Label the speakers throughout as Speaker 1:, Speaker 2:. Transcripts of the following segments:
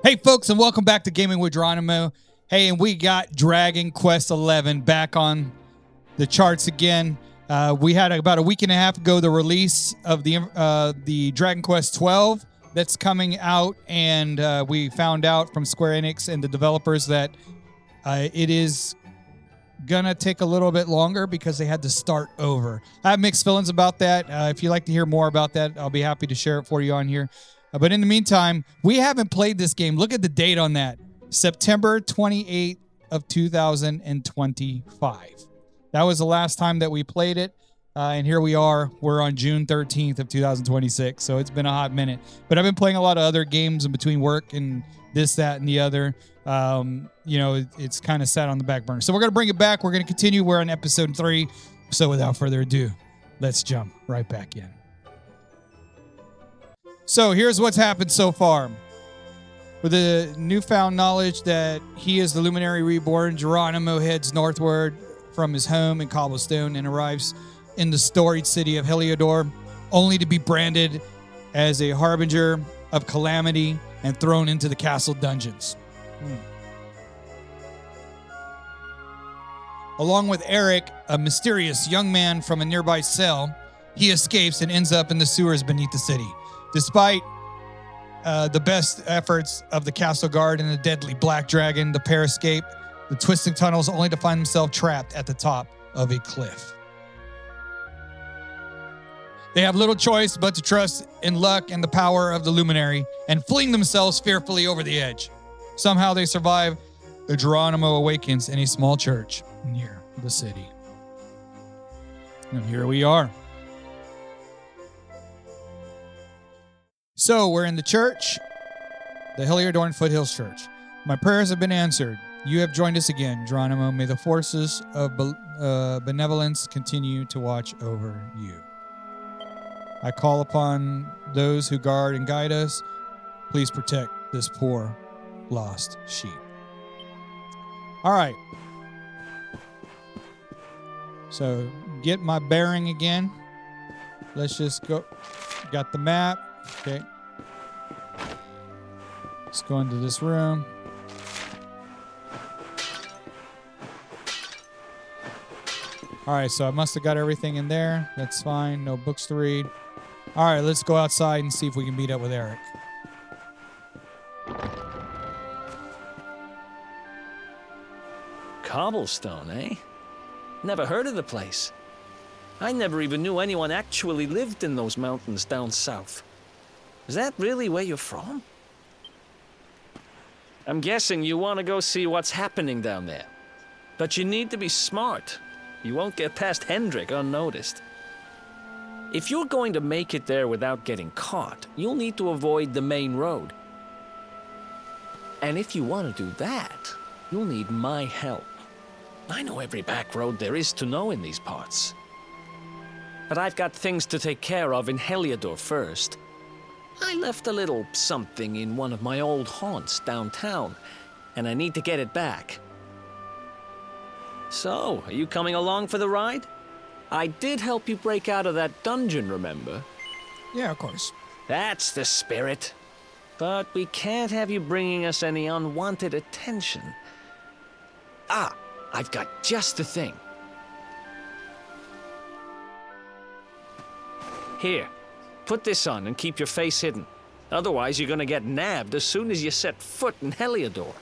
Speaker 1: Hey, folks, and welcome back to Gaming with Geronimo. Hey, and we got Dragon Quest XI back on the charts again. We had about a week and a half ago the release of the Dragon Quest XII that's coming out, and we found out from Square Enix and the developers that it is gonna take a little bit longer because they had to start over. I have mixed feelings about that. If you'd like to hear more about that, I'll be happy to share it for you on here. But in the meantime, we haven't played this game. Look at the date on that. September 28th of 2025. That was the last time that we played it. And here we are. We're on June 13th of 2026. So it's been a hot minute. But I've been playing a lot of other games in between work and this, that, and the other. It's kind of sat on the back burner. So we're going to bring it back. We're going to continue. We're on episode 3. So without further ado, let's jump right back in. So here's what's happened so far. With the newfound knowledge that he is the Luminary Reborn, Geronimo heads northward from his home in Cobblestone and arrives in the storied city of Heliodor, only to be branded as a harbinger of calamity and thrown into the castle dungeons. Along with Erik, a mysterious young man from a nearby cell, he escapes and ends up in the sewers beneath the city. Despite the best efforts of the castle guard and the deadly black dragon, the pair escape the twisting tunnels only to find themselves trapped at the top of a cliff. They have little choice but to trust in luck and the power of the Luminary and fling themselves fearfully over the edge. Somehow they survive. The Geronimo awakens in a small church near the city. And here we are. So we're in the church, the Heliodorian Foothills Church. My prayers have been answered. You have joined us again, Geronimo. May the forces of benevolence continue to watch over you. I call upon those who guard and guide us. Please protect this poor, lost sheep. All right. So get my bearing again. Let's just go. Got the map. Okay. Let's go into this room. All right, so I must have got everything in there. That's fine. No books to read. All right, let's go outside and see if we can meet up with Erik.
Speaker 2: Cobblestone, eh? Never heard of the place. I never even knew anyone actually lived in those mountains down south. Is that really where you're from? I'm guessing you want to go see what's happening down there. But you need to be smart. You won't get past Hendrik unnoticed. If you're going to make it there without getting caught, you'll need to avoid the main road. And if you want to do that, you'll need my help. I know every back road there is to know in these parts. But I've got things to take care of in Heliodor first. I left a little something in one of my old haunts downtown, and I need to get it back. So, are you coming along for the ride? I did help you break out of that dungeon, remember?
Speaker 1: Yeah, of course.
Speaker 2: That's the spirit. But we can't have you bringing us any unwanted attention. Ah, I've got just the thing. Here, put this on and keep your face hidden. Otherwise, you're gonna get nabbed as soon as you set foot in Heliodor.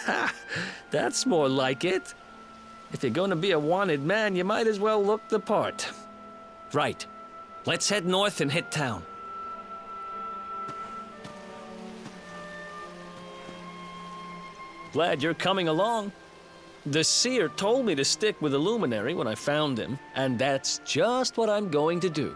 Speaker 2: Ha! That's more like it. If you're gonna be a wanted man, you might as well look the part. Right. Let's head north and hit town. Glad you're coming along. The seer told me to stick with the Luminary when I found him, and that's just what I'm going to do.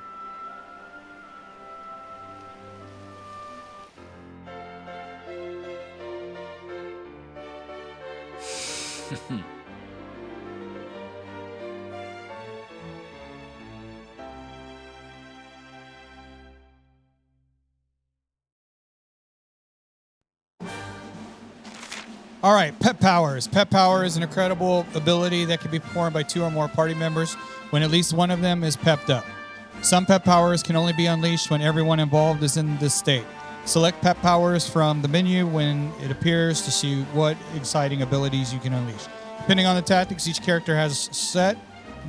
Speaker 1: All right, Pet Powers. Pet Power is an incredible ability that can be performed by 2 or more party members when at least one of them is pepped up. Some Pet Powers can only be unleashed when everyone involved is in this state. Select Pet Powers from the menu when it appears to see what exciting abilities you can unleash. Depending on the tactics each character has set,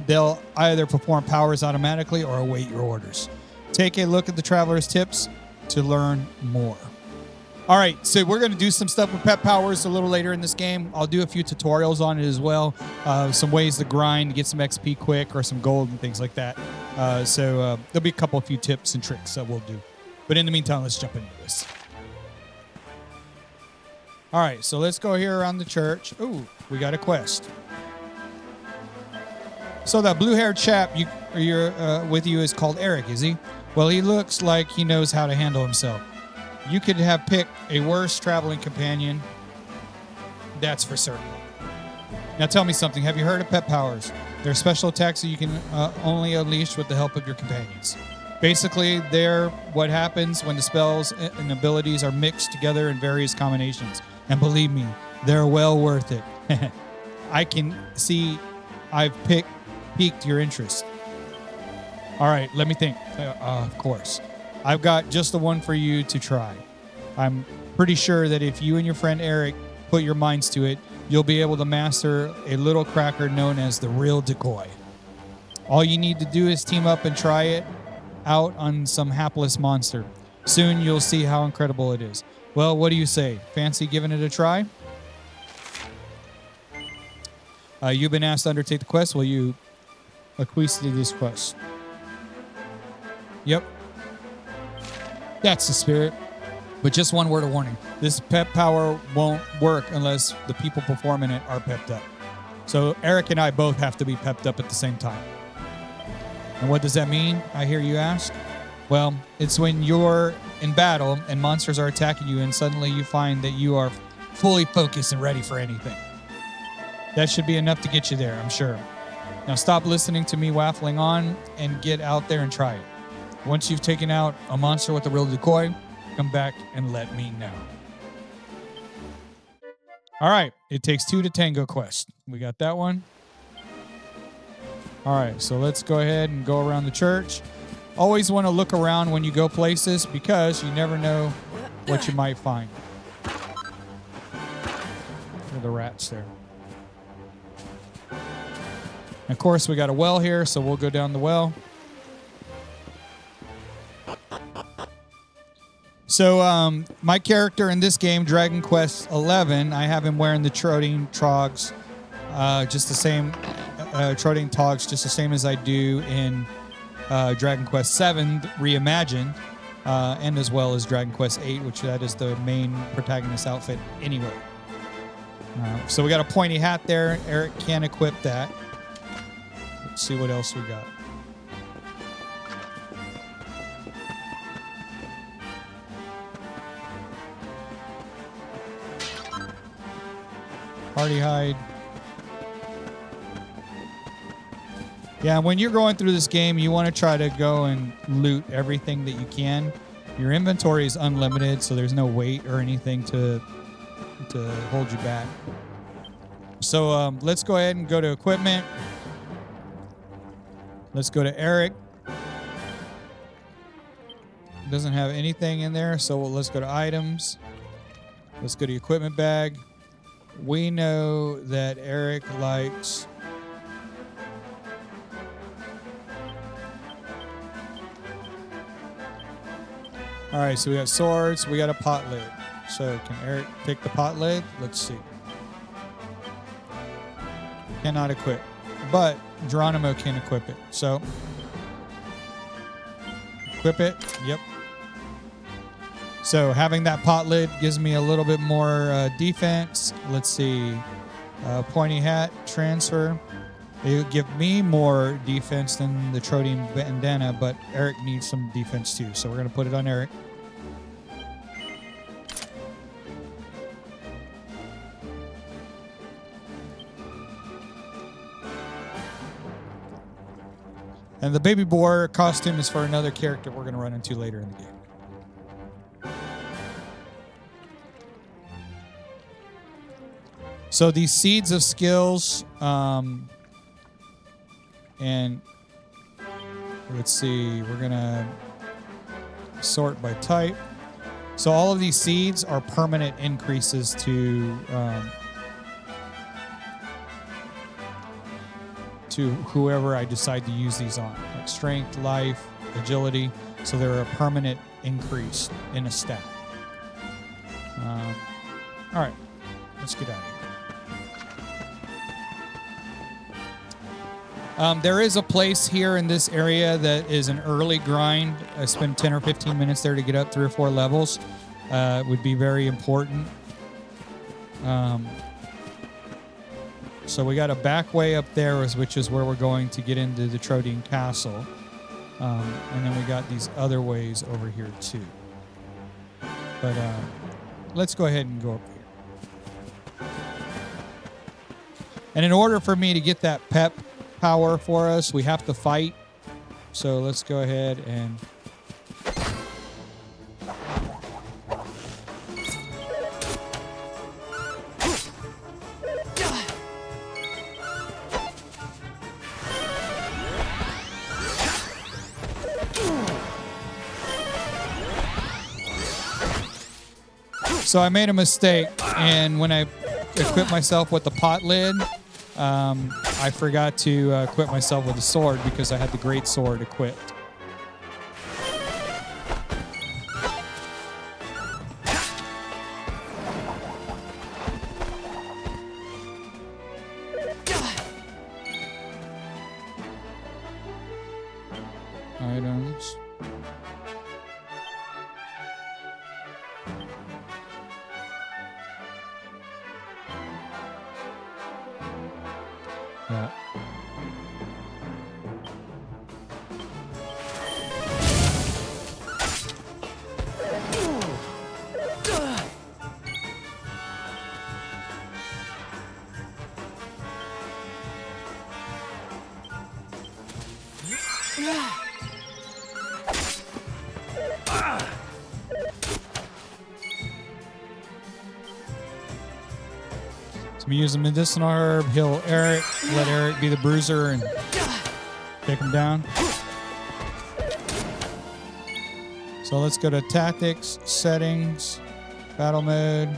Speaker 1: they'll either perform powers automatically or await your orders. Take a look at the Traveler's Tips to learn more. All right, so we're going to do some stuff with Pet Powers a little later in this game. I'll do a few tutorials on it as well. Some ways to grind, get some XP quick or some gold and things like that. So there'll be a few tips and tricks that we'll do. But in the meantime, let's jump into this. All right, so let's go here around the church. Ooh, we got a quest. So that blue-haired chap you're with you is called Erik, is he? Well, he looks like he knows how to handle himself. You could have picked a worse traveling companion. That's for certain. Now tell me something. Have you heard of Pet Powers? They're special attacks that you can only unleash with the help of your companions. Basically, they're what happens when the spells and abilities are mixed together in various combinations. And believe me, they're well worth it. I can see I've piqued your interest. All right, let me think. Of course. I've got just the one for you to try. I'm pretty sure that if you and your friend Erik put your minds to it, you'll be able to master a little cracker known as the real decoy. All you need to do is team up and try it out on some hapless monster. Soon you'll see how incredible it is. Well, what do you say? Fancy giving it a try? You've been asked to undertake the quest. Will you acquiesce to this quest? Yep. That's the spirit. But just one word of warning. This pet power won't work unless the people performing it are pepped up. So Erik and I both have to be pepped up at the same time. And what does that mean, I hear you ask? Well, it's when you're in battle and monsters are attacking you and suddenly you find that you are fully focused and ready for anything. That should be enough to get you there, I'm sure. Now stop listening to me waffling on and get out there and try it. Once you've taken out a monster with a real decoy, come back and let me know. All right, it takes 2 to tango quest. We got that one. All right, so let's go ahead and go around the church. Always want to look around when you go places because you never know what you might find. Look at the rats there. And of course, we got a well here, so we'll go down the well. So my character in this game, Dragon Quest 11, I have him wearing the Troting Trogs, just the same Troting Togs, just the same as I do in Dragon Quest 7 Reimagined, and as well as Dragon Quest 8, which that is the main protagonist outfit anyway. So we got a pointy hat there. Erik can equip that. Let's see what else we got. Party hide. Yeah, when you're going through this game, you want to try to go and loot everything that you can. Your inventory is unlimited, so there's no weight or anything to hold you back. So let's go ahead and go to equipment. Let's go to Erik. Doesn't have anything in there, so let's go to items. Let's go to equipment bag. We know that Erik likes all right, so we got swords, we got a pot lid. So can Erik pick the pot lid? Let's see. Cannot equip, but Geronimo can equip it. So equip it. Yep. So having that pot lid gives me a little bit more defense. Let's see. Pointy hat, transfer. It would give me more defense than the Troting bandana, but Erik needs some defense too. So we're going to put it on Erik. And the baby boar costume is for another character we're going to run into later in the game. So these seeds of skills, and let's see, we're gonna sort by type. So all of these seeds are permanent increases to whoever I decide to use these on, like strength, life, agility. So they're a permanent increase in a stat. All right, let's get out of here. There is a place here in this area that is an early grind. I spend 10 or 15 minutes there to get up 3 or 4 levels. Would be very important. So we got a back way up there, which is where we're going to get into the Elusive Castle. And then we got these other ways over here too. But let's go ahead and go up here. And in order for me to get that pep power for us, we have to fight. So let's go ahead and... So I made a mistake, and when I equipped myself with the pot lid, I forgot to equip myself with a sword because I had the great sword equipped. Items. Yeah. So we use a medicinal herb, heal Erik, let Erik be the bruiser and take him down. So let's go to tactics, settings, battle mode,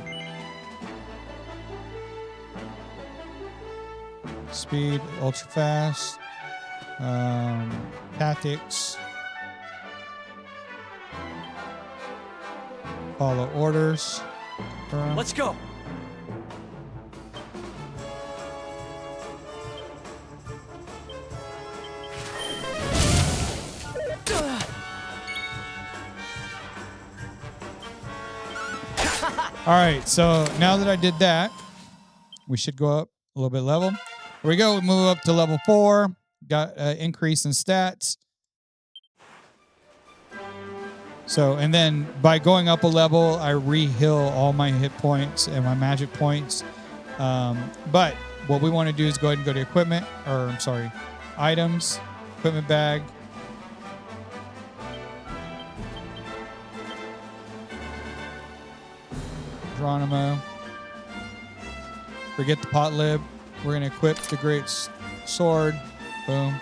Speaker 1: speed, ultra fast, tactics, follow orders.
Speaker 2: Let's go.
Speaker 1: All right, so now that I did that, we should go up a little bit level. Here we go. We move up to level 4. Got an increase in stats. So, and then by going up a level, I re-heal all my hit points and my magic points. But what we want to do is go ahead and go to equipment, or I'm sorry, items, equipment bag. Geronimo. Forget the pot lid. We're going to equip the great sword. Boom.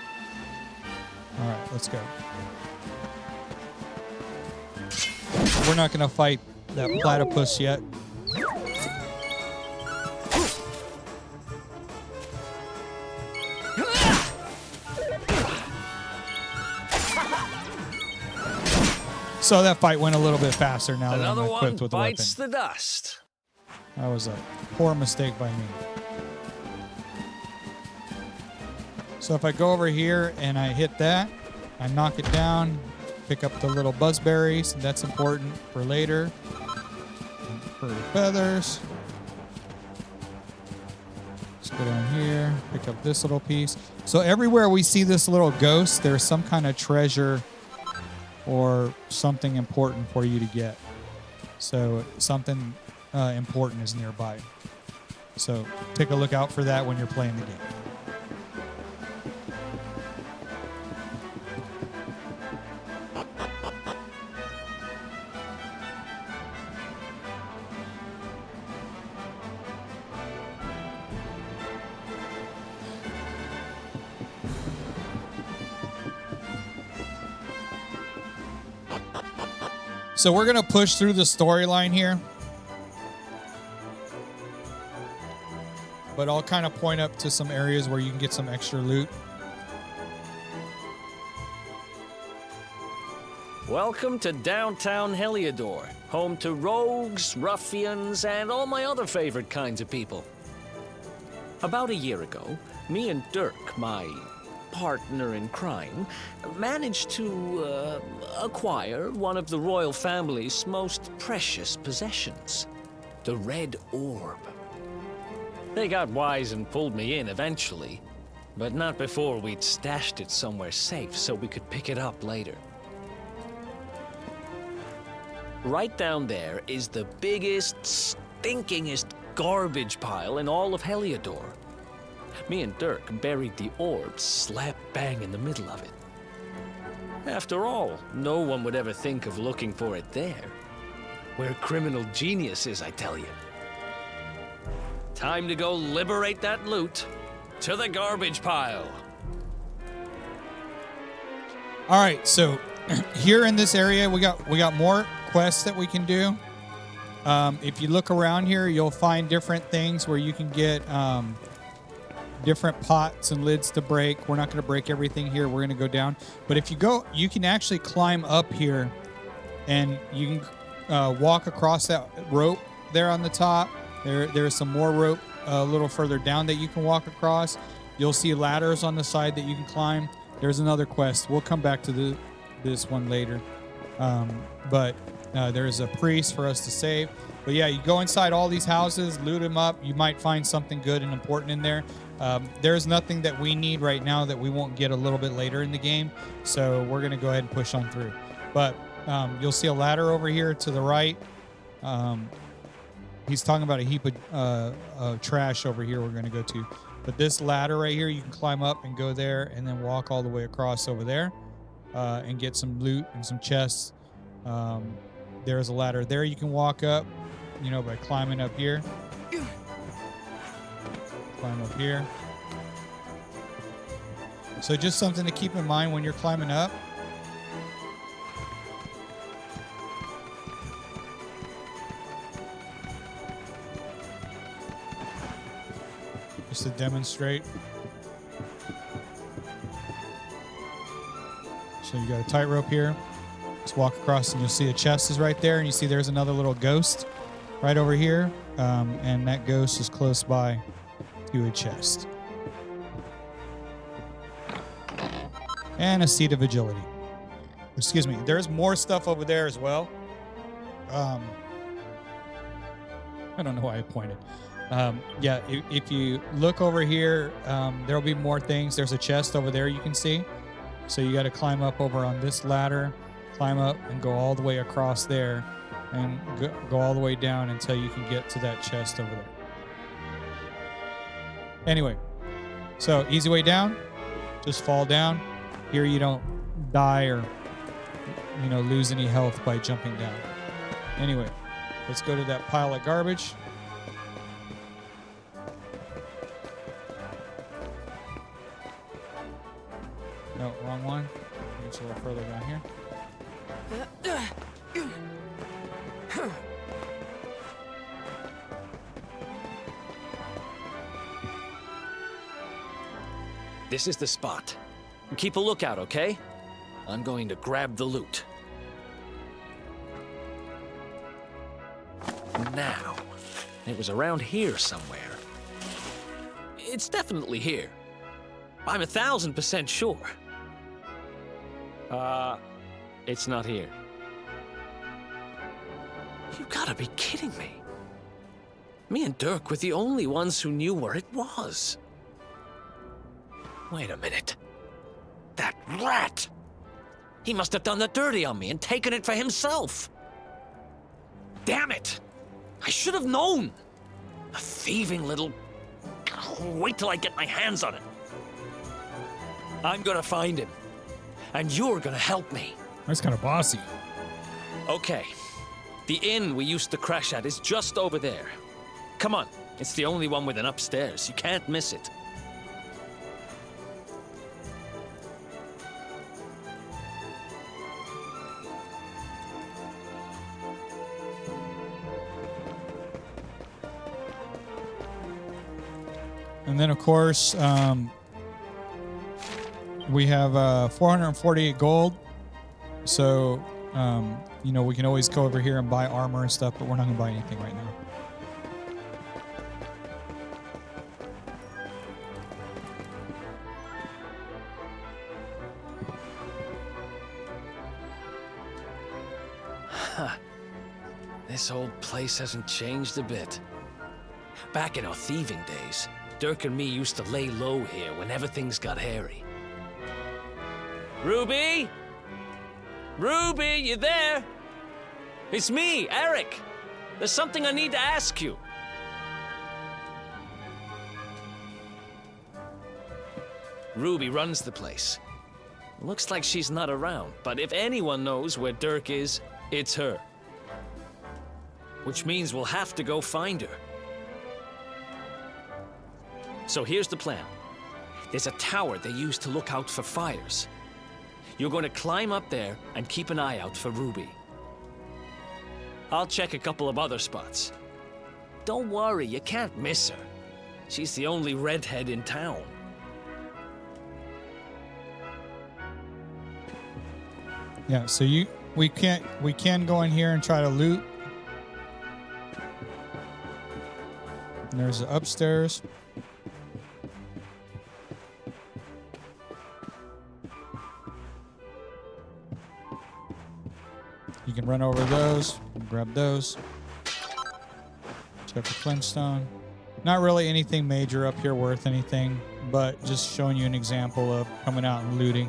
Speaker 1: All right, let's go. We're not going to fight that platypus yet. So that fight went a little bit faster now that I'm equipped with the weapon.
Speaker 2: Bites the dust.
Speaker 1: That was a poor mistake by me. So if I go over here and I hit that, I knock it down, pick up the little buzzberries. That's important for later. For the feathers. Let's go down here, pick up this little piece. So everywhere we see this little ghost, there's some kind of treasure or something important for you to get. So something important is nearby. So take a look out for that when you're playing the game. So we're going to push through the storyline here. But I'll kind of point up to some areas where you can get some extra loot.
Speaker 2: Welcome to downtown Heliodor, home to rogues, ruffians, and all my other favorite kinds of people. About a year ago, me and Dirk, my partner in crime, managed to acquire one of the royal family's most precious possessions, the Red Orb. They got wise and pulled me in eventually, but not before we'd stashed it somewhere safe so we could pick it up later. Right down there is the biggest, stinkingest garbage pile in all of Heliodor. Me and Dirk buried the orb slap bang in the middle of it. After all, no one would ever think of looking for it there. We're criminal geniuses, I tell you. Time to go liberate that loot. To the garbage pile.
Speaker 1: All right, so here in this area, we got more quests that we can do. If you look around here, you'll find different things where you can get different pots and lids to break. We're not going to break everything here. We're going to go down. But if you go, you can actually climb up here, and you can walk across that rope there on the top. There's some more rope a little further down that you can walk across. You'll see ladders on the side that you can climb. There's another quest. We'll come back to this one later. But there's a priest for us to save. But yeah, you go inside all these houses, loot them up. You might find something good and important in there. There's nothing that we need right now that we won't get a little bit later in the game. So we're going to go ahead and push on through. But you'll see a ladder over here to the right. He's talking about a heap of trash over here we're going to go to. But this ladder right here, you can climb up and go there and then walk all the way across over there and get some loot and some chests. There's a ladder there you can walk up, by climbing up here. Climb up here. So just something to keep in mind when you're climbing up. Just to demonstrate. So you got a tightrope here. Just walk across and you'll see a chest is right there. And you see there's another little ghost right over here. And that ghost is close by to a chest. And a seat of agility. Excuse me. There's more stuff over there as well. I don't know why I pointed. Yeah, if you look over here, there'll be more things. There's a chest over there you can see. So you got to climb up over on this ladder, climb up and go all the way across there and go all the way down until you can get to that chest over there. Anyway, so easy way down, just fall down. Here you don't die or, lose any health by jumping down. Anyway, let's go to that pile of garbage. No, wrong one. It's a little further down here.
Speaker 2: This is the spot. Keep a lookout, okay? I'm going to grab the loot. Now, it was around here somewhere. It's definitely here. I'm 1,000% sure. It's not here. You gotta be kidding me. Me and Dirk were the only ones who knew where it was. Wait a minute. That rat! He must have done the dirty on me and taken it for himself. Damn it! I should have known. A thieving little... Wait till I get my hands on it. I'm gonna find him. And you're gonna help me.
Speaker 1: That's kind of bossy.
Speaker 2: Okay. The inn we used to crash at is just over there. Come on. It's the only one with an upstairs. You can't miss it.
Speaker 1: And then, of course, we have 448 gold. So, you know, we can always go over here and buy armor and stuff, but we're not going to buy anything right now.
Speaker 2: This old place hasn't changed a bit. Back in our thieving days, Dirk and me used to lay low here whenever things got hairy. Ruby? Ruby, you there? It's me, Erik. There's something I need to ask you. Ruby runs the place. Looks like she's not around, but if anyone knows where Dirk is, it's her. Which means we'll have to go find her. So here's the plan. There's a tower they use to look out for fires. You're going to climb up there and keep an eye out for Ruby. I'll check a couple of other spots. Don't worry, you can't miss her. She's the only redhead in town.
Speaker 1: Yeah, so we can go in here and try to loot. And there's the upstairs. You can run over those, grab those. Check the flintstone. Not really anything major up here worth anything, but just showing you an example of coming out and looting.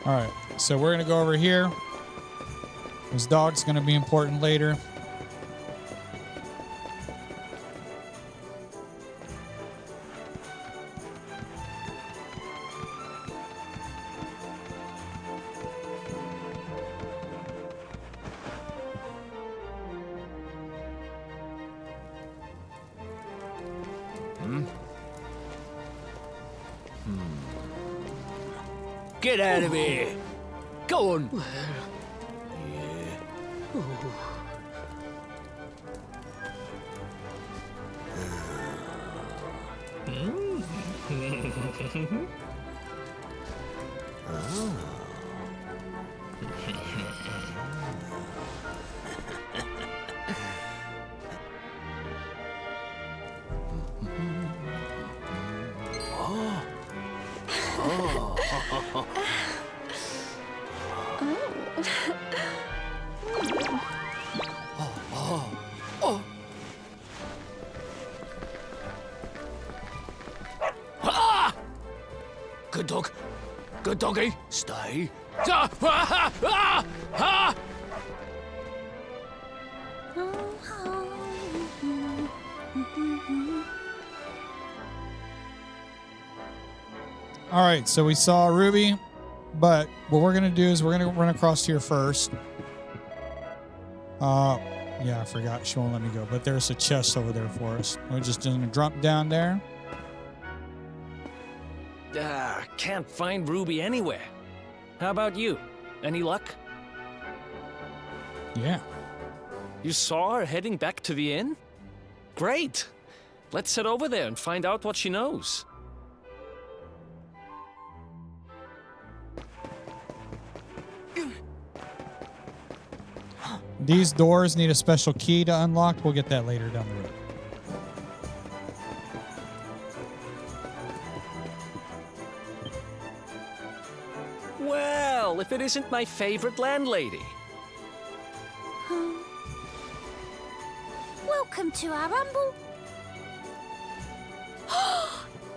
Speaker 1: All right, so we're gonna go over here. This dog's gonna be important later.
Speaker 2: Get out of here! Go on! Good dog. Good doggy. Stay.
Speaker 1: All right, so we saw Ruby, but what we're gonna do is we're gonna run across here first. Yeah, I forgot. She won't let me go, but there's a chest over there for us. We're just gonna drop down there.
Speaker 2: Can't find Ruby anywhere. How about you? Any luck?
Speaker 1: Yeah.
Speaker 2: You saw her heading back to the inn? Great. Let's head over there and find out what she knows.
Speaker 1: These doors need a special key to unlock. We'll get that later down the road.
Speaker 2: Well, if it isn't my favorite landlady.
Speaker 3: Welcome to our humble...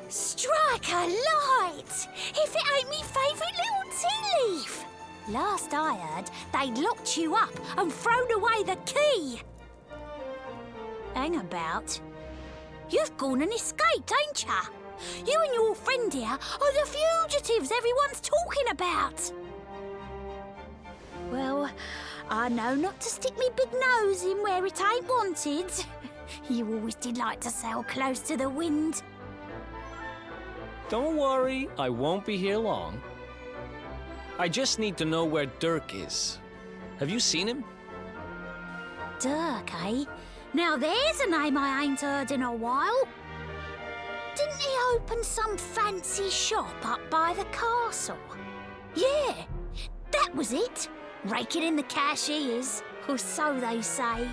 Speaker 3: Strike a light! If it ain't me favourite little tea leaf! Last I heard, they'd locked you up and thrown away the key. Hang about. You've gone and escaped, ain't ya? You and your friend here are the fugitives everyone's talking about. Well, I know not to stick me big nose in where it ain't wanted. You always did like to sail close to the wind.
Speaker 2: Don't worry, I won't be here long. I just need to know where Dirk is. Have you seen him?
Speaker 3: Dirk, eh? Now there's a name I ain't heard in a while. Didn't he open some fancy shop up by the castle? Yeah, that was it. Raking in the cashiers, or so they say.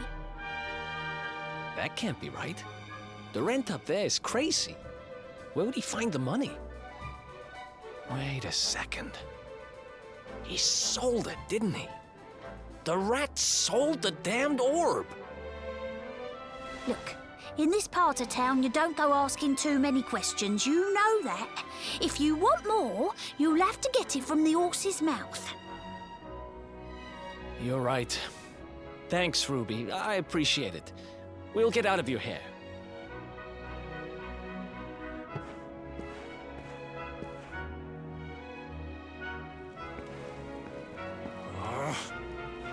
Speaker 2: That can't be right. The rent up there is crazy. Where would he find the money? Wait a second. He sold it, didn't he? The rat sold the damned orb.
Speaker 3: Look, in this part of town, you don't go asking too many questions. You know that. If you want more, you'll have to get it from the horse's mouth.
Speaker 2: You're right. Thanks, Ruby. I appreciate it. We'll get out of your hair.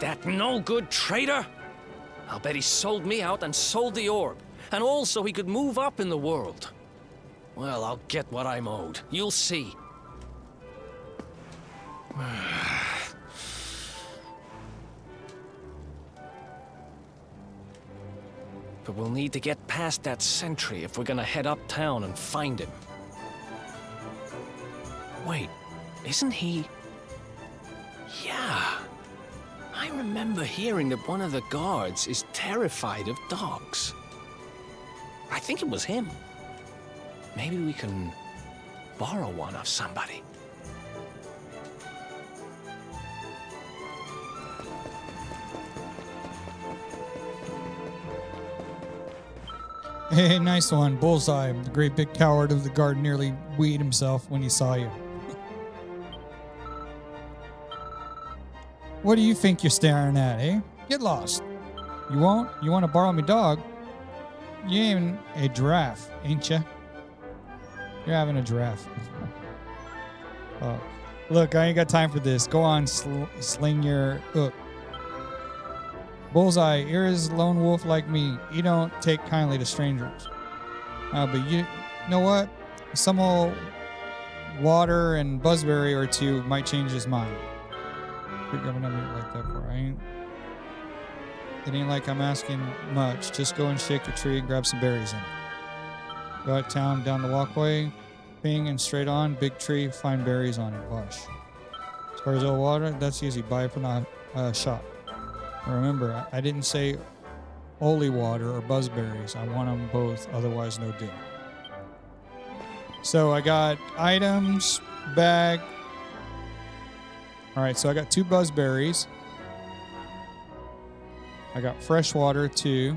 Speaker 2: That no-good traitor! I'll bet he sold me out and sold the orb, and also he could move up in the world. Well, I'll get what I'm owed. You'll see. But we'll need to get past that sentry if we're gonna head uptown and find him. Wait, isn't he... Yeah. I remember hearing that one of the guards is terrified of dogs. I think it was him. Maybe we can borrow one of somebody.
Speaker 1: Hey, nice one. Bullseye. The great big coward of the guard nearly weed himself when he saw you. What do you think you're staring at, eh? Get lost. You won't? You want to borrow me dog? You ain't a giraffe, ain't ya? You're having a giraffe. Oh, look, I ain't got time for this. Go on, sling your hook. Bullseye, you're his lone wolf like me. You don't take kindly to strangers. But you know what? Some old water and buzzberry or two might change his mind. Quit grabbing at me like that for it ain't like I'm asking much. Just go and shake the tree and grab some berries in it. Go out town, down the walkway, ping and straight on, big tree, find berries on it, wash. As far as old water, that's easy. Buy it from the shop. Remember, I didn't say holy water or buzzberries. I want them both, otherwise no deal. So I got items, bag. All right, so I got 2 buzzberries. I got fresh water, 2.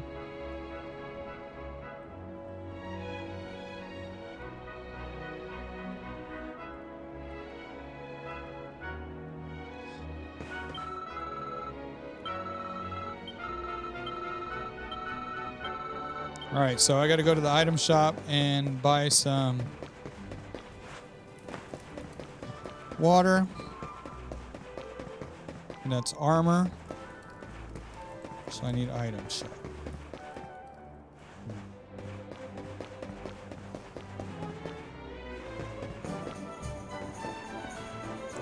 Speaker 1: All right, so I got to go to the item shop and buy some water. And that's armor. So I need item shop.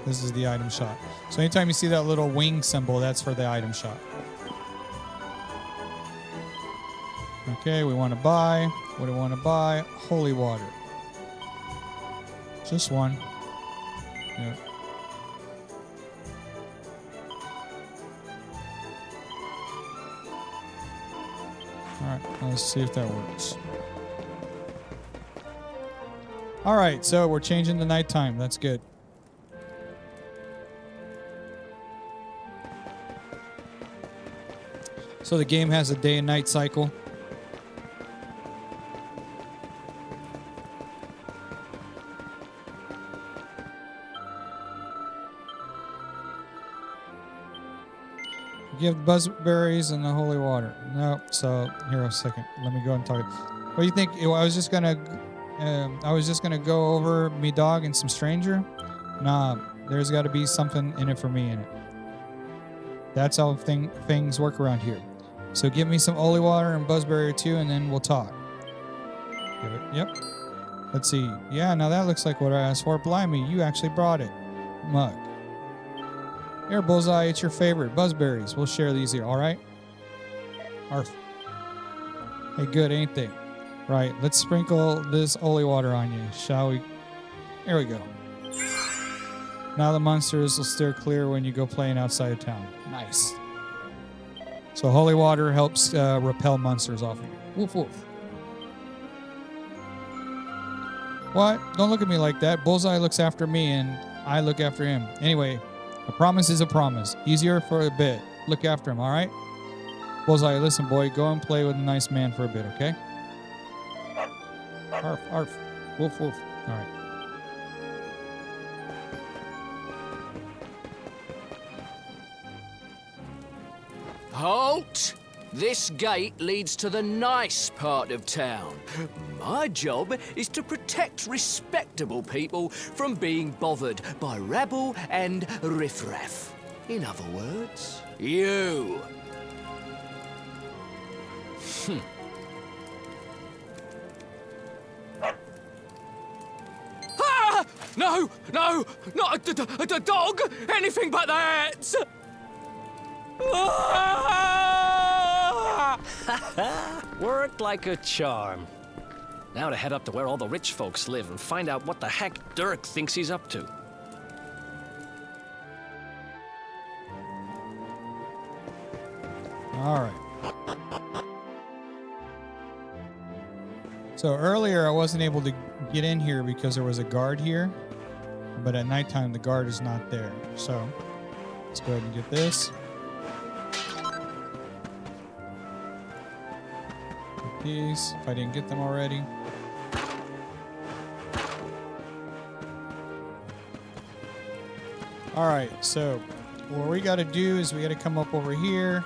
Speaker 1: This is the item shop. So anytime you see that little wing symbol, that's for the item shop. Okay, we want to buy. What do we want to buy? Holy water. Just one. Yep. All right, let's see if that works. All right, so we're changing to nighttime. That's good. So the game has a day and night cycle. Give buzzberries and the holy water. No, so here a second. Let me go and talk. What do you think? I was just gonna go over me dog and some stranger. Nah, there's got to be something in it for me in it. That's how things work around here. So give me some holy water and buzzberry or 2, and then we'll talk. Give it. Yep. Let's see. Yeah, now that looks like what I asked for. Blimey, you actually brought it. Mug. Here, Bullseye, it's your favorite. Buzzberries. We'll share these here, all right? Arf. Hey, good, ain't they? Right, let's sprinkle this holy water on you, shall we? There we go. Now the monsters will steer clear when you go playing outside of town. Nice. So holy water helps repel monsters off of you. Woof, woof. What? Don't look at me like that. Bullseye looks after me and I look after him. Anyway, a promise is a promise. Easier for a bit. Look after him, all right? Bullseye, listen, boy. Go and play with a nice man for a bit, okay? Arf, arf. Woof, woof. All right.
Speaker 4: Halt! This gate leads to the nice part of town. My job is to protect respectable people from being bothered by rabble and riffraff. In other words, you. Ah! No, no, not a dog! Anything but that!
Speaker 2: Worked like a charm. Now to head up to where all the rich folks live and find out what the heck Dirk thinks he's up to.
Speaker 1: All right. So earlier I wasn't able to get in here because there was a guard here, but at nighttime the guard is not there. So let's go ahead and get this. Get these, if I didn't get them already. All right, so what we got to do is we got to come up over here.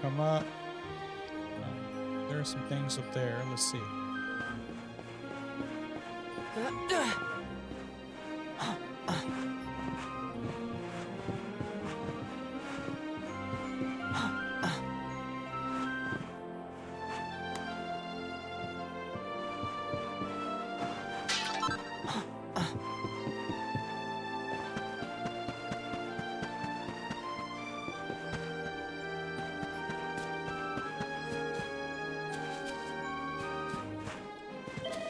Speaker 1: Come up. There are some things up there. Let's see.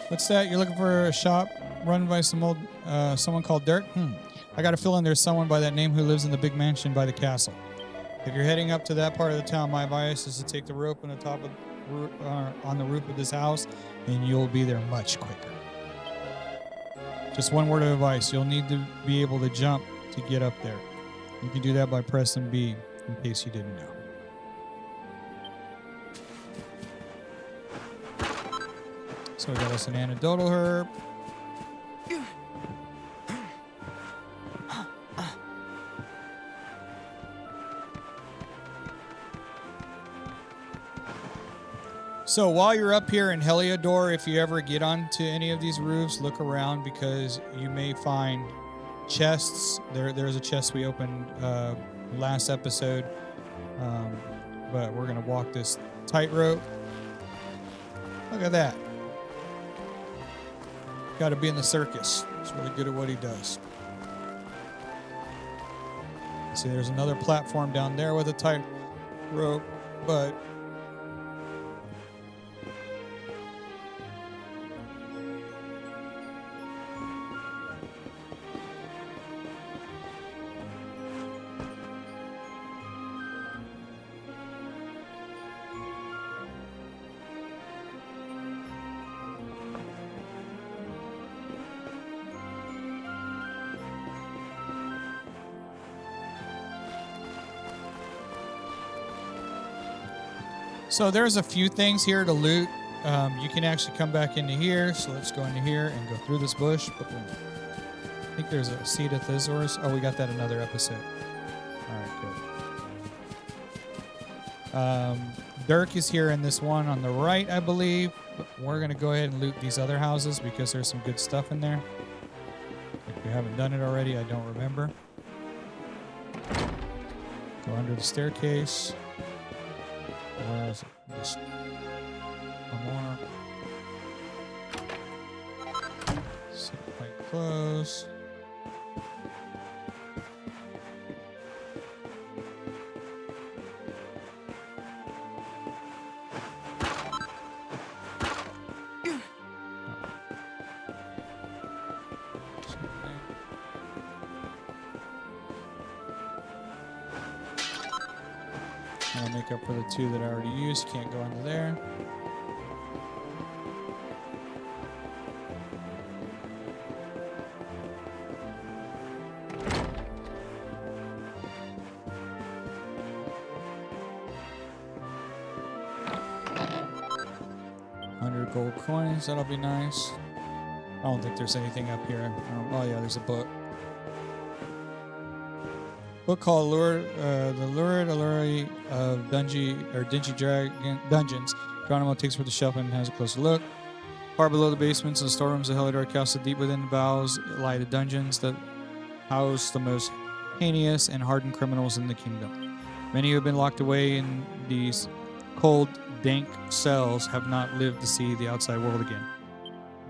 Speaker 1: What's that? You're looking for a shop run by some old, someone called Dirk? I got a feeling there's someone by that name who lives in the big mansion by the castle. If you're heading up to that part of the town, my advice is to take the rope on the top of, on the roof of this house, and you'll be there much quicker. Just one word of advice. You'll need to be able to jump to get up there. You can do that by pressing B, in case you didn't know. So we got us an anecdotal herb. So while you're up here in Heliodor, if you ever get onto any of these roofs, look around because you may find chests. There's a chest we opened last episode, but we're gonna walk this tightrope. Look at that. Got to be in the circus. He's really good at what he does. See, there's another platform down there with a tight rope, but so there's a few things here to loot. You can actually come back into here. So let's go into here and go through this bush. I think there's a seed of thesaurus. Oh, we got that another episode. All right, good. Dirk is here in this one on the right, I believe. But we're going to go ahead and loot these other houses because there's some good stuff in there. If we haven't done it already, I don't remember. Go under the staircase. Where is it? Just one more. Sit quite close. make up for the 2 that I already used. Can't go into there. Gold coins, that'll be nice. I don't think there's anything up here. Oh yeah, there's a book. Book called The Lurid Allure of Dingy Dragon Dungeons. Geronimo takes for the shelf and has a closer look. Far below the basements and storerooms of Heliodor Castle, deep within the bowels lie the dungeons that house the most heinous and hardened criminals in the kingdom. Many who have been locked away in these cold, dank cells have not lived to see the outside world again.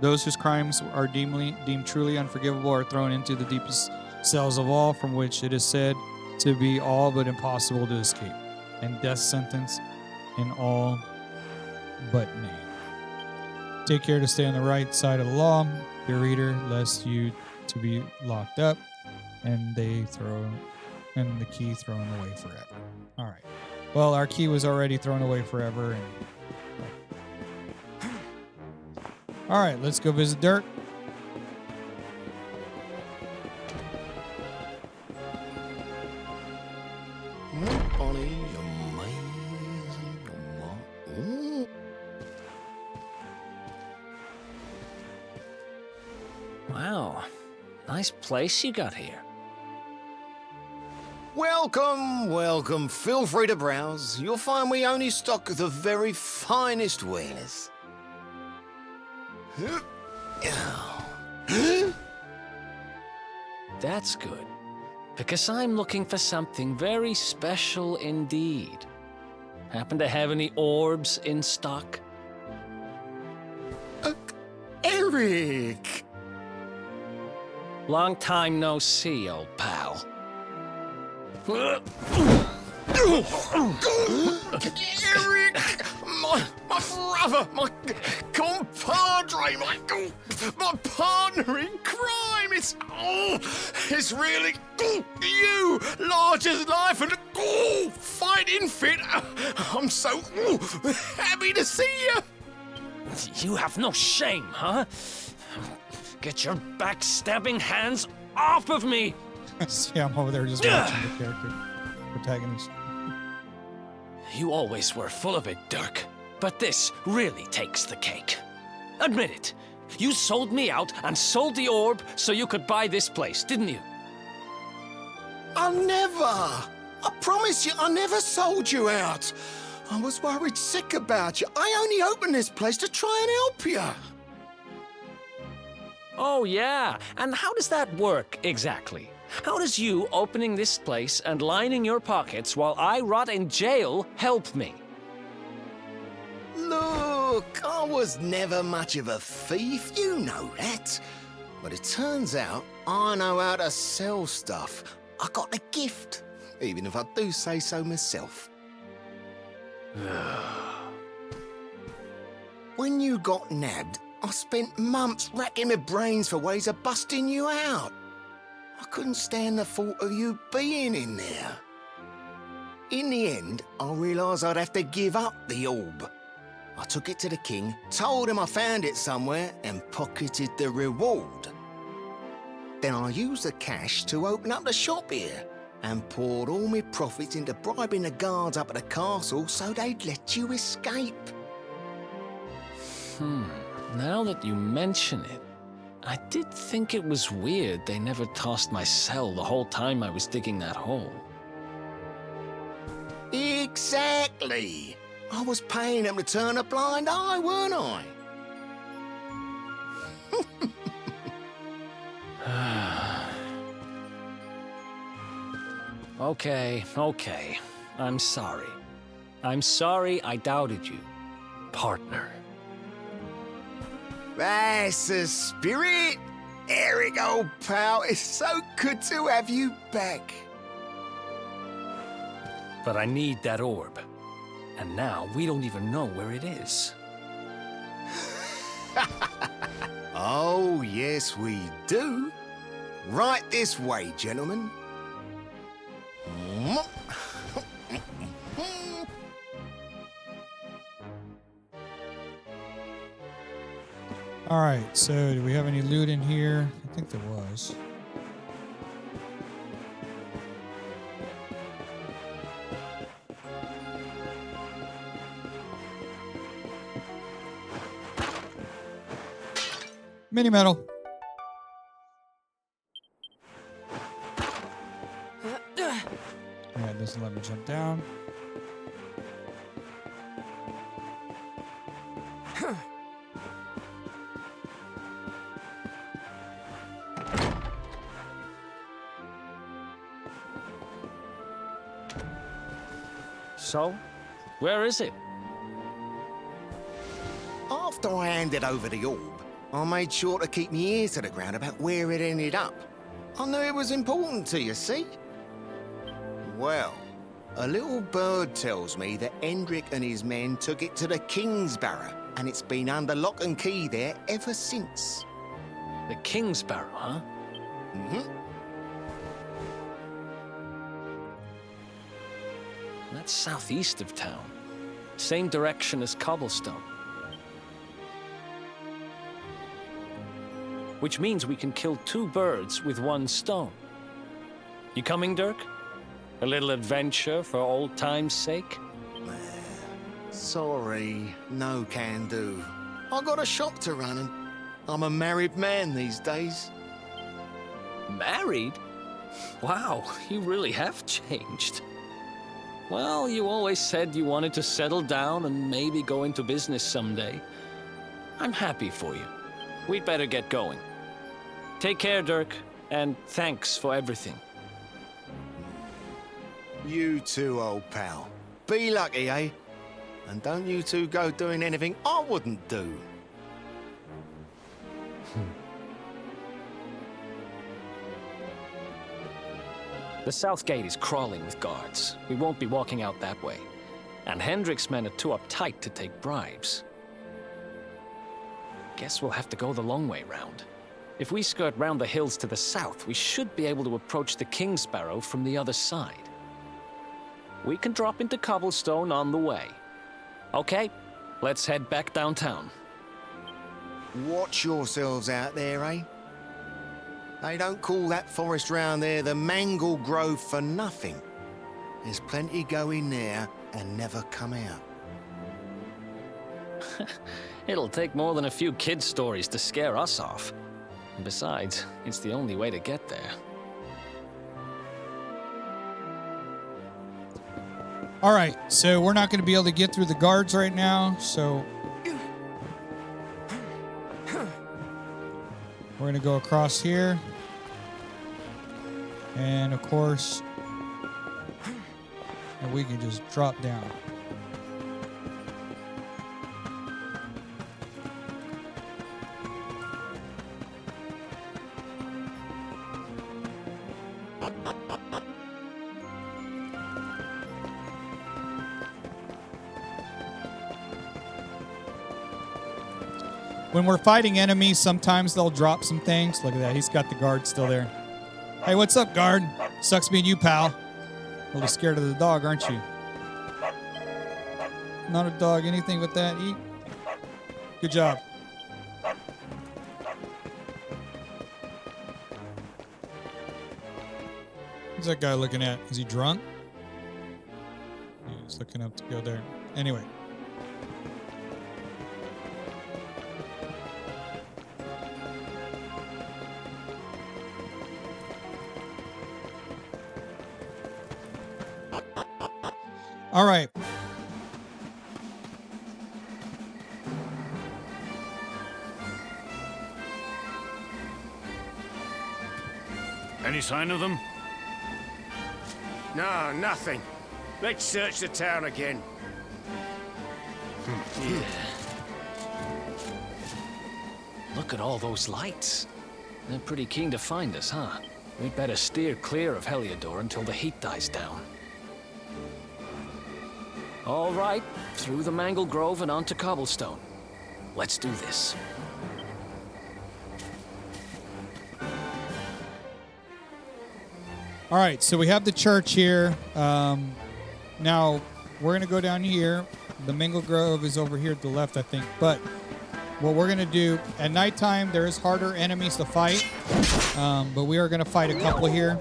Speaker 1: Those whose crimes are deemed truly unforgivable are thrown into the deepest cells of all, from which it is said to be all but impossible to escape, and death sentence in all but name. Take care to stay on the right side of the law, dear reader, lest you to be locked up and the key thrown away forever. All right. Well, our key was already thrown away forever. All right, let's go visit Dirk.
Speaker 2: Wow, nice place you got here.
Speaker 5: Welcome, welcome. Feel free to browse. You'll find we only stock the very finest wares.
Speaker 2: That's good, because I'm looking for something very special indeed. Happen to have any orbs in stock?
Speaker 5: Erik!
Speaker 2: Long time no see, old pal.
Speaker 5: Erik! My brother, my compadre, my partner in crime! It's really you, large as life and fighting fit. I'm so happy to see you.
Speaker 2: You have no shame, huh? Get your backstabbing hands off of me!
Speaker 1: See, I'm over there just watching the character protagonist.
Speaker 2: You always were full of it, Dirk. But this really takes the cake. Admit it. You sold me out and sold the orb so you could buy this place, didn't you?
Speaker 5: I never. I promise you, I never sold you out. I was worried sick about you. I only opened this place to try and help you.
Speaker 2: Oh, yeah. And how does that work exactly? How does you opening this place and lining your pockets while I rot in jail help me?
Speaker 5: Look, I was never much of a thief, you know that. But it turns out I know how to sell stuff. I got a gift, even if I do say so myself. When you got nabbed, I spent months racking my brains for ways of busting you out. I couldn't stand the thought of you being in there. In the end, I realised I'd have to give up the orb. I took it to the king, told him I found it somewhere, and pocketed the reward. Then I used the cash to open up the shop here, and poured all my profits into bribing the guards up at the castle so they'd let you escape.
Speaker 2: Now that you mention it, I did think it was weird they never tossed my cell the whole time I was digging that hole.
Speaker 5: Exactly. I was paying them to turn a blind eye, weren't I?
Speaker 2: Okay. I'm sorry. I'm sorry I doubted you, partner.
Speaker 5: That's the spirit. Erik, old pal, it's so good to have you back.
Speaker 2: But I need that orb. And now we don't even know where it is.
Speaker 5: Oh, yes, we do. Right this way, gentlemen.
Speaker 1: All right, so do we have any loot in here? I think there was. Mini metal. All right, doesn't let me jump down.
Speaker 2: So, where is it?
Speaker 5: After I handed over the orb, I made sure to keep my ear to the ground about where it ended up. I knew it was important to you, see? Well, a little bird tells me that Hendrik and his men took it to the King's Barrow, and it's been under lock and key there ever since.
Speaker 2: The King's Barrow, huh?
Speaker 5: Mm-hmm.
Speaker 2: That's southeast of town. Same direction as Cobblestone. Which means we can kill 2 birds with 1 stone. You coming, Dirk? A little adventure for old time's sake?
Speaker 5: Sorry, no can do. I got a shop to run and I'm a married man these days.
Speaker 2: Married? Wow, you really have changed. Well, you always said you wanted to settle down and maybe go into business someday. I'm happy for you. We'd better get going. Take care, Dirk, and thanks for everything.
Speaker 5: You too, old pal. Be lucky, eh? And don't you two go doing anything I wouldn't do.
Speaker 2: The south gate is crawling with guards. We won't be walking out that way. And Hendrik's men are too uptight to take bribes. Guess we'll have to go the long way round. If we skirt round the hills to the south, we should be able to approach the King's Barrow from the other side. We can drop into Cobblestone on the way. Okay, let's head back downtown.
Speaker 5: Watch yourselves out there, eh? They don't call that forest round there the Manglegrove for nothing. There's plenty go in there and never come out.
Speaker 2: It'll take more than a few kid stories to scare us off. And besides, it's the only way to get there.
Speaker 1: All right, so we're not going to be able to get through the guards right now, so we're going to go across here. And of course, and we can just drop down. When we're fighting enemies, sometimes they'll drop some things. Look at that. He's got the guard still there. Hey, what's up, guard? Sucks being you, pal. A little scared of the dog, aren't you? Not a dog. Anything with that? Eat. Good job. What's that guy looking at? Is he drunk? He's looking up to go there. Anyway. All right.
Speaker 6: Any sign of them?
Speaker 7: No, nothing. Let's search the town again.
Speaker 2: Look at all those lights. They're pretty keen to find us, huh? We'd better steer clear of Heliodor until the heat dies down. All right, through the Manglegrove and onto Cobblestone. Let's do this.
Speaker 1: All right, so we have the church here. Now, we're going to go down here. The Manglegrove is over here at the left, I think. But what we're going to do at nighttime, there is harder enemies to fight, but we are going to fight a couple here.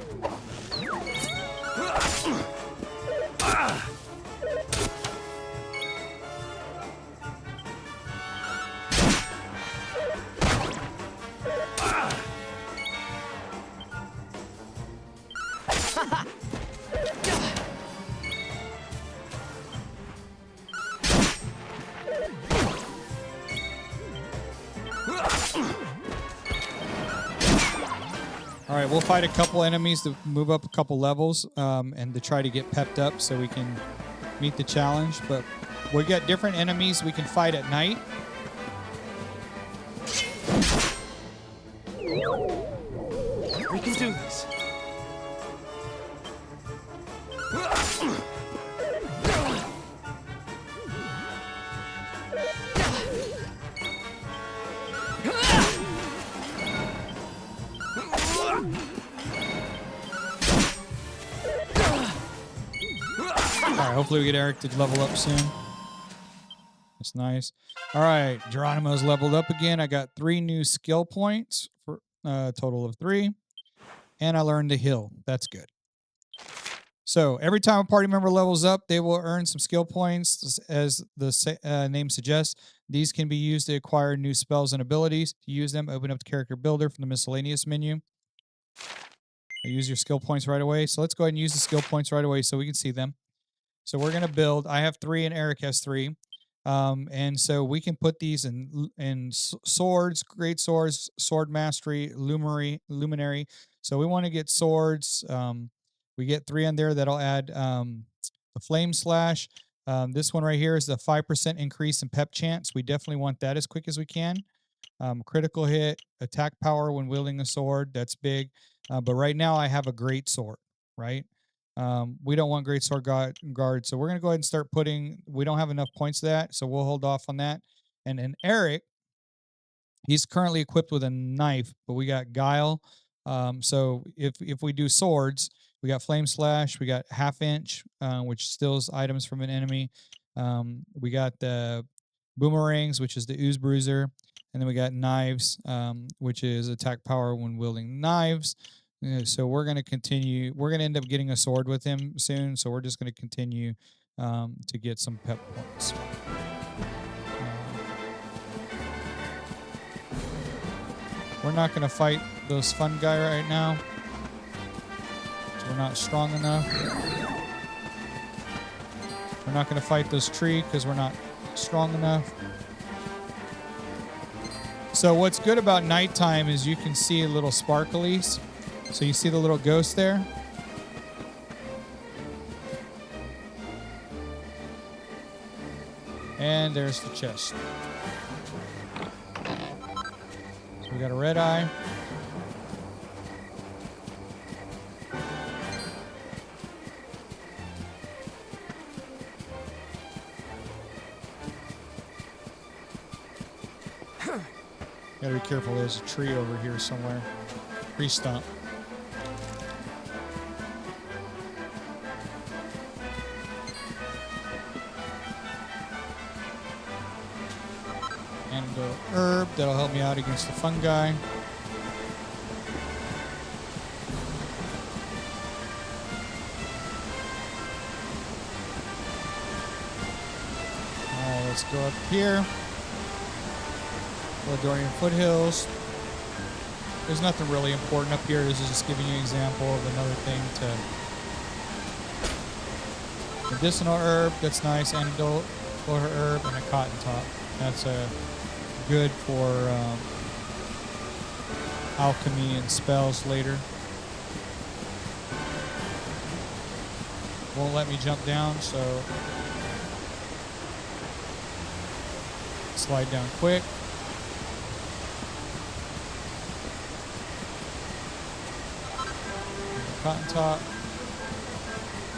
Speaker 1: All right, we'll fight a couple enemies to move up a couple levels and to try to get pepped up so we can meet the challenge. But we got different enemies we can fight at night.
Speaker 4: We can do this.
Speaker 1: All right, hopefully we get Erik to level up soon. That's nice. All right, Geronimo's leveled up again. I got 3 new skill points for a total of 3. And I learned the hill. That's good. So every time a party member levels up, they will earn some skill points. As the name suggests, these can be used to acquire new spells and abilities. To use them, open up the character builder from the miscellaneous menu. Use your skill points right away. So let's go ahead and use the skill points right away so we can see them. So we're going to build. I have 3 and Erik has 3. And so we can put these in swords, great swords, sword mastery, luminary. So we want to get swords. We get 3 on there. That'll add the flame slash. This one right here is the 5% increase in pep chance. We definitely want that as quick as we can. Critical hit, attack power when wielding a sword. That's big. But right now I have a great sword, right? We don't want great sword guard. So we're going to go ahead and start putting, we don't have enough points to that. So we'll hold off on that. And then Erik, he's currently equipped with a knife, but we got guile. So if we do swords, we got flame slash, we got half inch, which steals items from an enemy. We got the boomerangs, which is the ooze bruiser. And then we got knives, which is attack power when wielding knives. So we're going to continue. We're going to end up getting a sword with him soon. So we're just going to continue to get some pep points. We're not going to fight those fun guy right now. We're not strong enough. We're not going to fight those tree because we're not strong enough. So what's good about nighttime is you can see little sparklies. So you see the little ghost there? And there's the chest. So we got a red eye. Gotta be careful, there's a tree over here somewhere. Tree stump. Antidote herb, that'll help me out against the fungi. Alright, let's go up here. Heliodorian Foothills. There's nothing really important up here. This is just giving you an example of another thing to... Medicinal herb, that's nice. Antidote herb, and a cotton top. That's good for alchemy and spells later. Won't let me jump down, so... Slide down quick. Cotton top.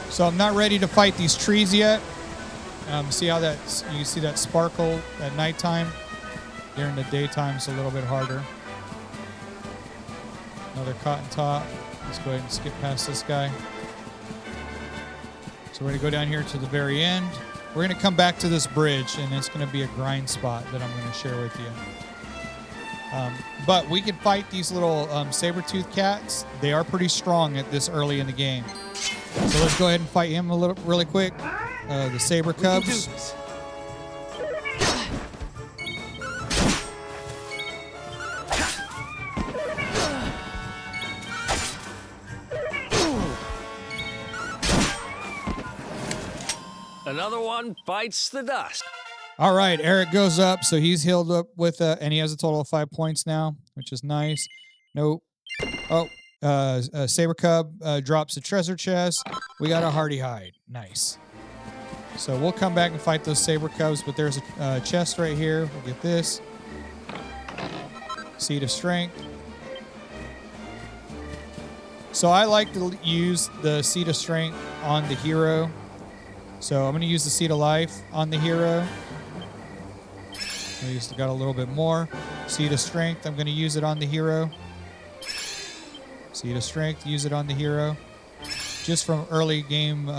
Speaker 1: So I'm not ready to fight these trees yet. See how that, you see that sparkle at nighttime? During the daytime it's a little bit harder. Another cotton top. Let's go ahead and skip past this guy. So we're going to go down here to the very end we're going to come back to this bridge, and it's going to be a grind spot that I'm going to share with you. But we can fight these little saber-toothed cats. They are pretty strong at this early in the game. So let's go ahead and fight him really quick. The saber cubs.
Speaker 2: Another one bites the dust.
Speaker 1: All right, Erik goes up, so he's healed up with, and he has a total of 5 points now, which is nice. Nope. Oh, Saber Cub drops a treasure chest. We got a Hardy Hide. Nice. So we'll come back and fight those Saber Cubs, but there's a chest right here. We'll get this. Seed of Strength. So I like to use the Seed of Strength on the hero. So I'm going to use the Seed of Life on the hero. We just got a little bit more. Seed of Strength, I'm going to use it on the hero. Seed of Strength, use it on the hero. Just from early game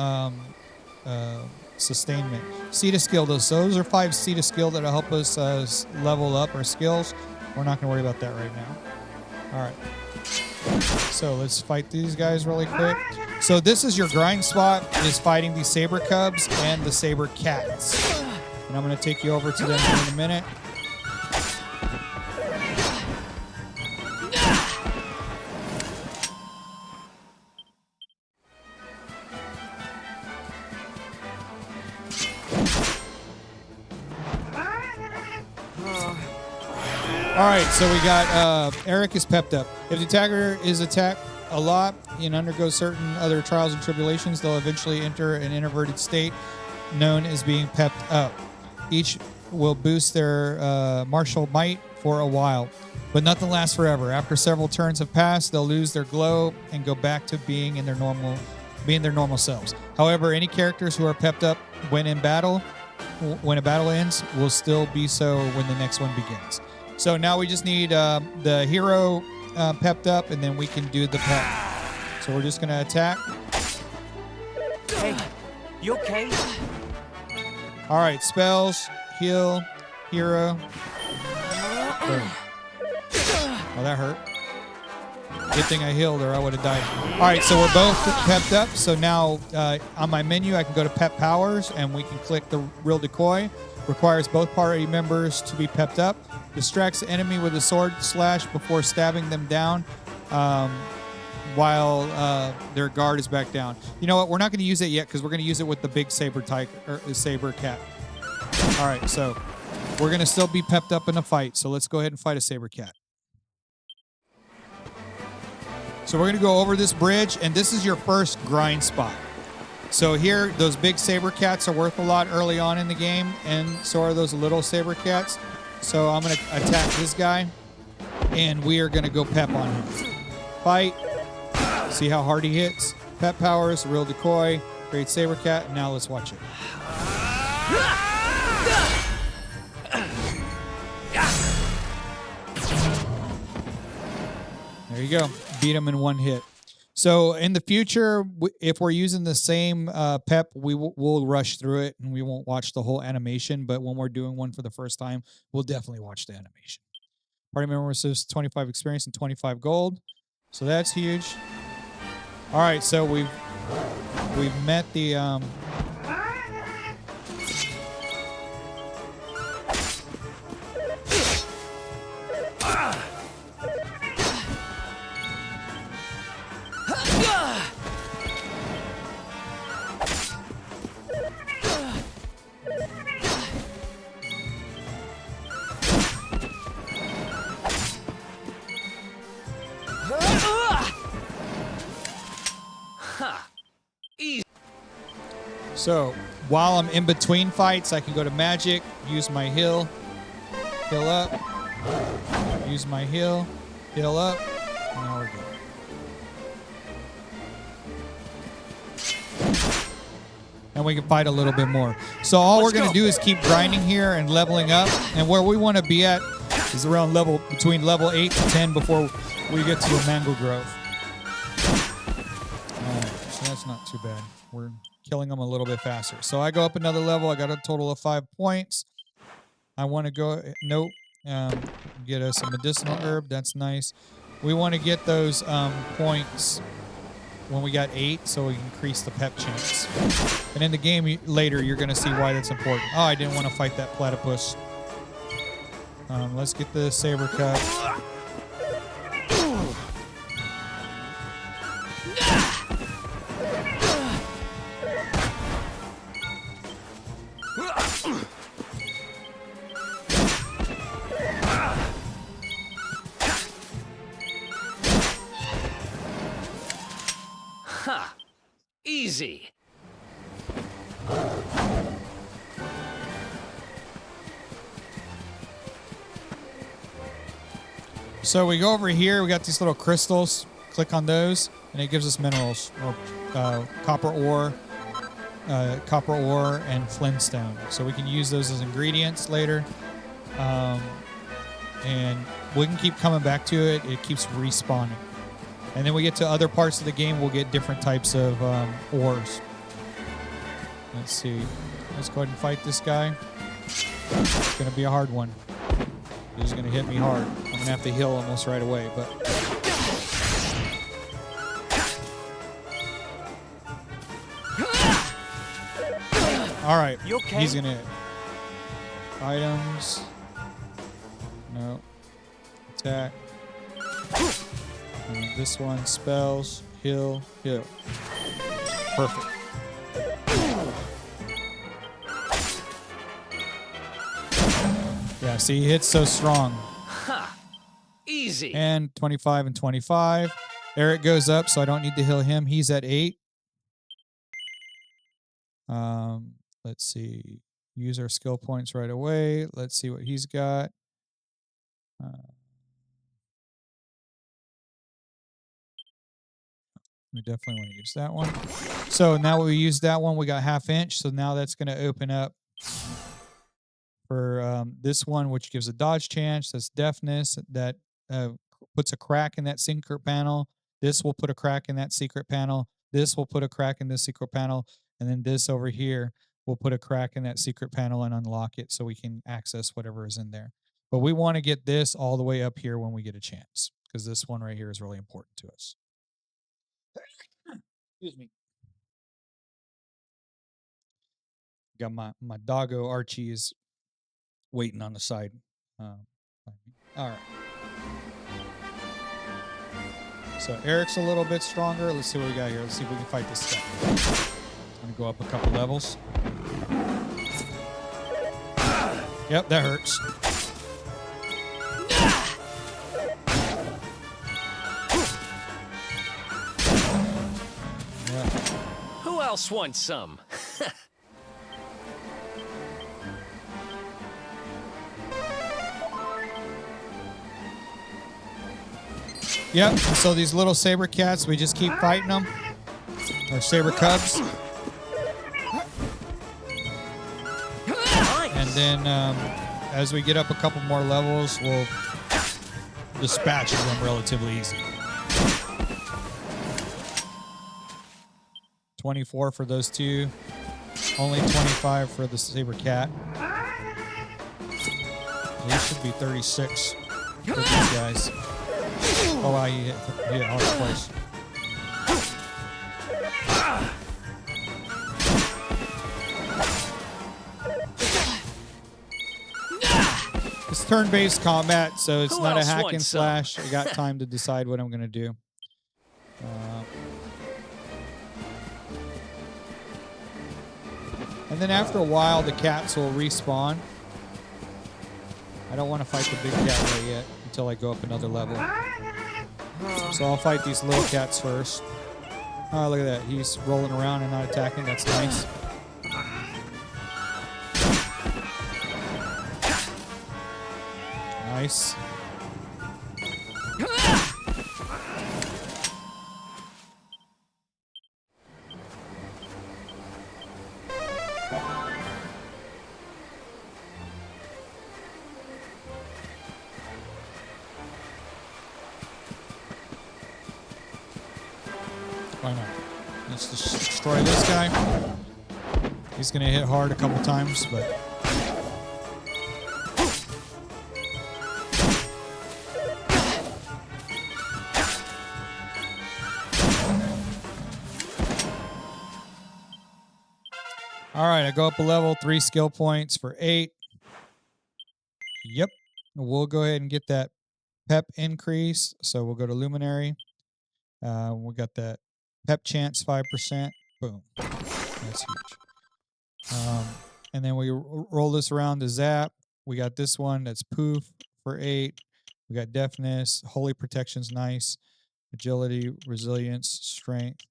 Speaker 1: sustainment. Seed of Skill, those are 5 Seed of Skill that will help us level up our skills. We're not going to worry about that right now. All right. So let's fight these guys really quick. So this is your grind spot, is fighting these Saber Cubs and the Saber Cats. And I'm going to take you over to them in a minute. All right, so we got Erik is pepped up. If the attacker is attacked a lot and undergoes certain other trials and tribulations, they'll eventually enter an inverted state known as being pepped up. Each will boost their martial might for a while, but nothing lasts forever. After several turns have passed, they'll lose their glow and go back to being their normal selves. However, any characters who are pepped up when in battle, when a battle ends, will still be so when the next one begins. So now we just need the hero pepped up, and then we can do the pep. So we're just going to attack.
Speaker 8: Hey, you okay?
Speaker 1: All right, spells, heal, hero. Boom. Oh, that hurt. Good thing I healed or I would have died. All right, so we're both pepped up. So now on my menu, I can go to Pep Powers, and we can click the Real Decoy. Requires both party members to be pepped up. Distracts the enemy with a sword slash before stabbing them down while their guard is back down. You know what? We're not going to use it yet because we're going to use it with the big saber tiger or saber cat. All right, so we're going to still be pepped up in a fight. So let's go ahead and fight a saber cat. So we're going to go over this bridge, and this is your first grind spot. So here, those big saber cats are worth a lot early on in the game, and so are those little saber cats. So I'm going to attack this guy, and we are going to go pep on him. Fight. See how hard he hits. Pep powers, Real Decoy, great saber cat, and now let's watch it. There you go. Beat him in one hit. So in the future, if we're using the same pep, we'll rush through it and we won't watch the whole animation. But when we're doing one for the first time, we'll definitely watch the animation. Party member says 25 experience and 25 gold. So that's huge. All right, so we've met the So while I'm in between fights, I can go to magic, use my heal up, use my heal up, and now we're good. And we can fight a little bit more. So all we're going to do is keep grinding here and leveling up. And where we want to be at is around between level 8 to 10 before we get to the Manglegrove. All right, so that's not too bad. We're killing them a little bit faster. So I go up another level. I got a total of 5 points. I want to go, nope, get us a medicinal herb. That's nice. We want to get those points when we got 8, so we increase the pep chance. And in the game later, you're going to see why that's important. Oh, I didn't want to fight that platypus. Let's get the saber cut.
Speaker 2: Ha! Easy.
Speaker 1: So we go over here. We got these little crystals. Click on those, and it gives us minerals, or copper ore, and flintstone. So we can use those as ingredients later, and we can keep coming back to it. It keeps respawning, and then we get to other parts of the game. We'll get different types of ores. Let's see. Let's go ahead and fight this guy. It's gonna be a hard one. He's going to hit me hard. I'm going to have to heal almost right away, but... All right.
Speaker 8: You okay?
Speaker 1: He's going to hit. Items. No. Attack. And this one, spells. Heal. Heal. Perfect. Yeah, see, he hits so strong.
Speaker 2: Ha! Easy.
Speaker 1: And 25 and 25. Erik goes up, so I don't need to heal him. He's at 8. Let's see. Use our skill points right away. Let's see what he's got. We definitely want to use that one. So now we use that one. We got half inch. So now that's going to open up for this one, which gives a dodge chance. That's deafness. That puts a crack in that secret panel. This will put a crack in that secret panel. This will put a crack in this secret panel. And then this over here will put a crack in that secret panel and unlock it so we can access whatever is in there. But we want to get this all the way up here when we get a chance, because this one right here is really important to us. Excuse me. Got my doggo Archie is waiting on the side. All right. So Erik's a little bit stronger. Let's see what we got here. Let's see if we can fight this guy. I'm gonna go up a couple levels. Yep, that hurts. Yeah.
Speaker 2: Who else wants some?
Speaker 1: Yep, so these little saber cats, we just keep fighting them. Or saber cubs. And then as we get up a couple more levels, we'll dispatch them relatively easy. 24 for those two. Only 25 for the saber cat. These should be 36 for these guys. Oh, wow, he hit hard twice. It's turn-based combat, so it's not a hack and slash. I got time to decide what I'm going to do. And then after a while, the cats will respawn. I don't want to fight the big cat right yet until I go up another level. So I'll fight these little cats first. Oh, look at that. He's rolling around and not attacking. That's nice. Nice. Why not? Let's just destroy this guy. He's going to hit hard a couple times, but... All right, I go up a level, 3 skill points for 8. Yep. We'll go ahead and get that pep increase. So we'll go to Luminary. We got that pep chance 5%. Boom. That's huge. And then we roll this around to Zap. We got this one that's Poof for 8. We got Deafness. Holy Protection's nice. Agility, Resilience, Strength.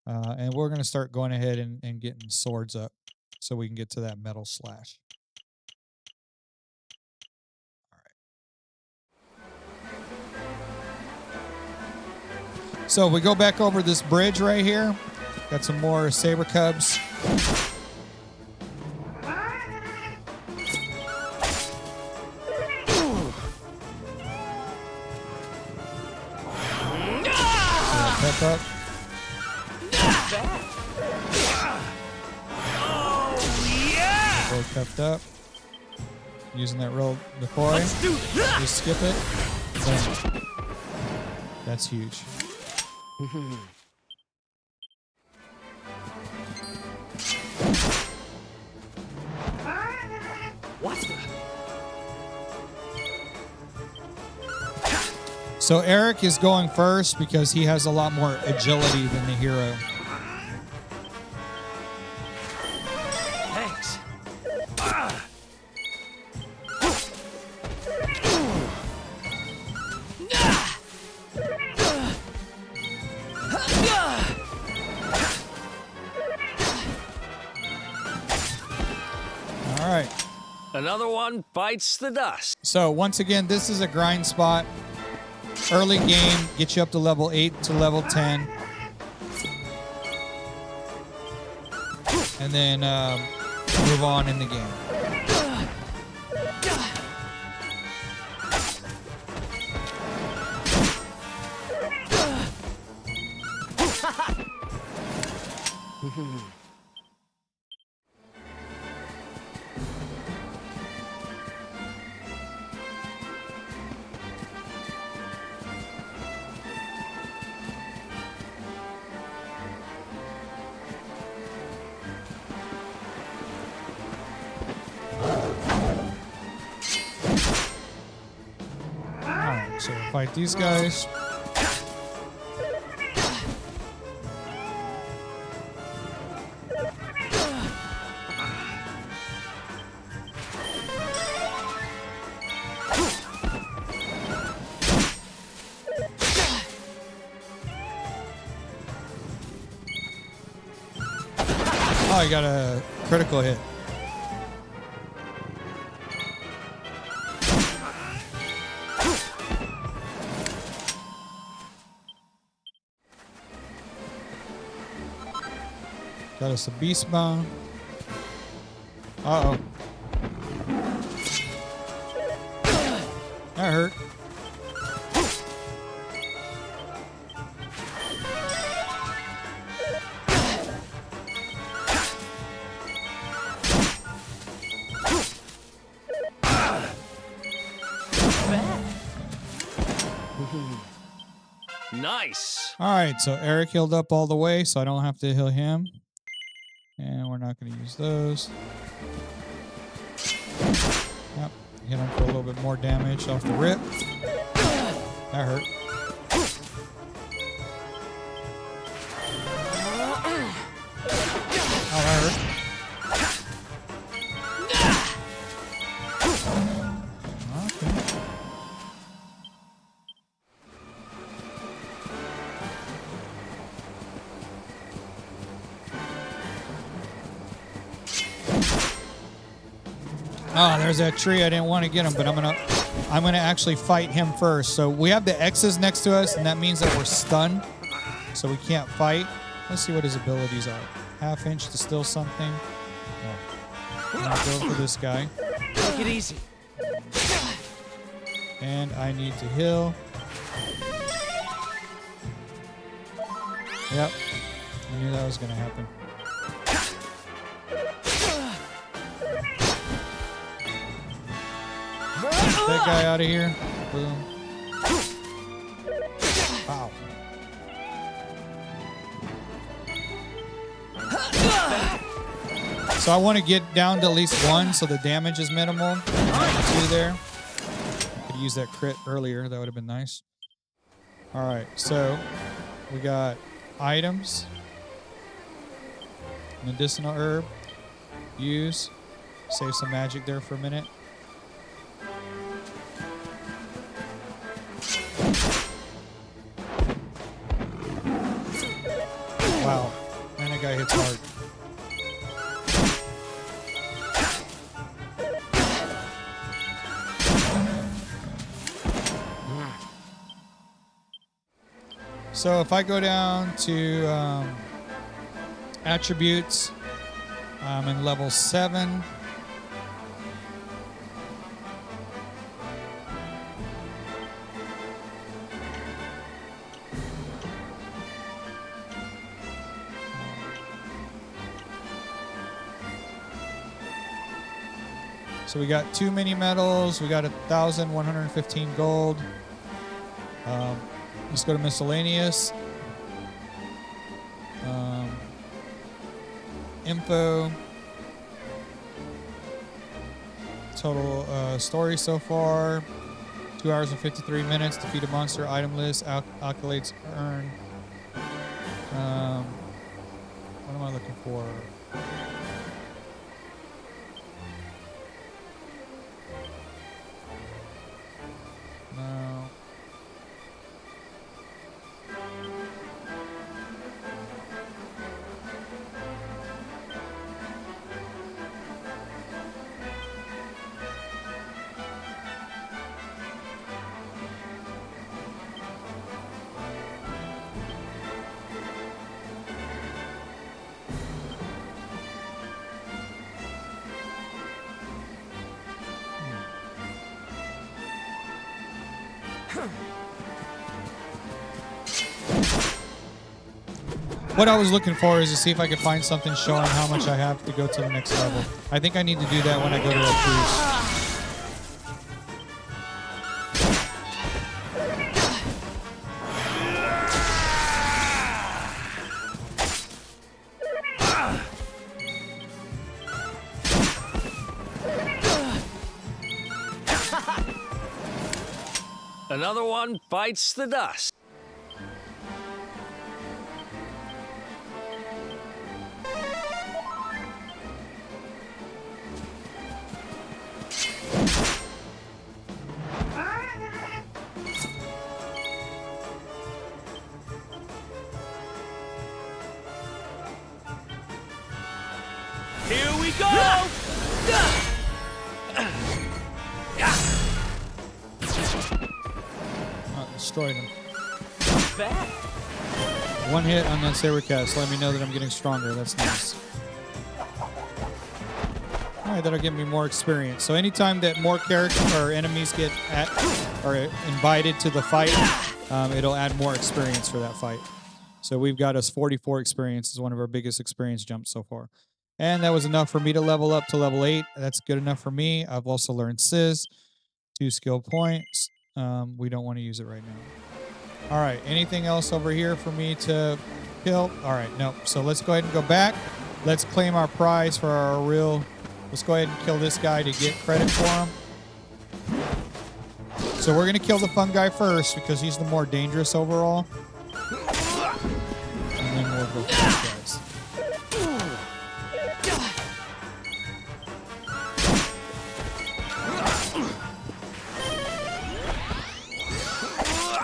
Speaker 1: And we're going to start going ahead and getting swords up so we can get to that metal slash. All right. So we go back over this bridge right here. Got some more saber cubs. Pep up. Both pepped up. Using that roll before. Just skip it. Boom. That's huge.
Speaker 4: What?
Speaker 1: So Erik is going first because he has a lot more agility than the hero.
Speaker 4: Thanks.
Speaker 1: All right.
Speaker 2: Another one bites the dust.
Speaker 1: So once again, this is a grind spot. Early game, get you up to level 8 to level 10. And then move on in the game. Alright, so we'll fight these guys. Oh, you got a critical hit. Got us a beast bomb. Uh-oh. That hurt.
Speaker 2: Nice.
Speaker 1: All right, so Erik healed up all the way, so I don't have to heal him. And we're not going to use those. Yep, hit him for a little bit more damage off the rip. That hurt. Oh, that hurt. Okay. Oh, there's that tree. I didn't want to get him, but I'm gonna actually fight him first. So we have the X's next to us, and that means that we're stunned, so we can't fight. Let's see what his abilities are. Half inch to steal something. No. I'm gonna go for this guy.
Speaker 4: Take it easy.
Speaker 1: And I need to heal. Yep. knew that was going to happen. Get that guy out of here. Boom. Wow. So I want to get down to at least 1 so the damage is minimal. 2 there. Could use that crit earlier. That would have been nice. All right. So we got items. Medicinal herb. Use. Save some magic there for a minute. Wow. Man, that guy hits hard. So if I go down to attributes, I'm in level 7. So we got 2 mini medals. We got 1,115 gold. Let's go to miscellaneous. Info. Total story so far. 2 hours and 53 minutes. Defeat a monster. Item list. Accolades earned. What am I looking for? No. What I was looking for is to see if I could find something showing how much I have to go to the next level. I think I need to do that when I go to a cruise.
Speaker 2: Another one bites the dust.
Speaker 4: Here we go!
Speaker 1: Destroyed him.
Speaker 4: Back.
Speaker 1: 1 hit on that saber cast. Let me know that I'm getting stronger. That's nice. Alright, that'll give me more experience. So anytime that more characters or enemies get invited to the fight, it'll add more experience for that fight. So we've got us 44 experience. Is one of our biggest experience jumps so far. And that was enough for me to level up to level 8. That's good enough for me. I've also learned Sizz. 2 skill points. We don't want to use it right now. All right. Anything else over here for me to kill? All right. Nope. So let's go ahead and go back. Let's claim our prize for our real. Let's go ahead and kill this guy to get credit for him. So we're going to kill the fun guy first because he's the more dangerous overall. And then we'll go for these guys.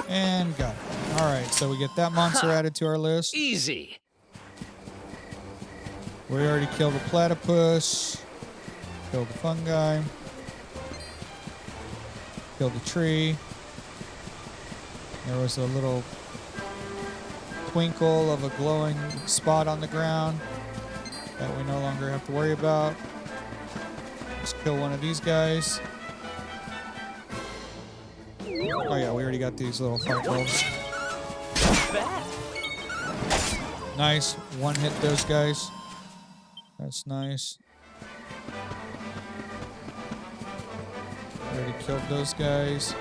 Speaker 1: And got it. All right, so we get that monster added to our list.
Speaker 2: Easy.
Speaker 1: We already killed the platypus. Killed the fungi. Killed the tree. There was a little twinkle of a glowing spot on the ground that we no longer have to worry about. Let's kill one of these guys. Oh yeah, we already got these little fight bulbs. Nice. One hit those guys. That's nice. Already killed those guys.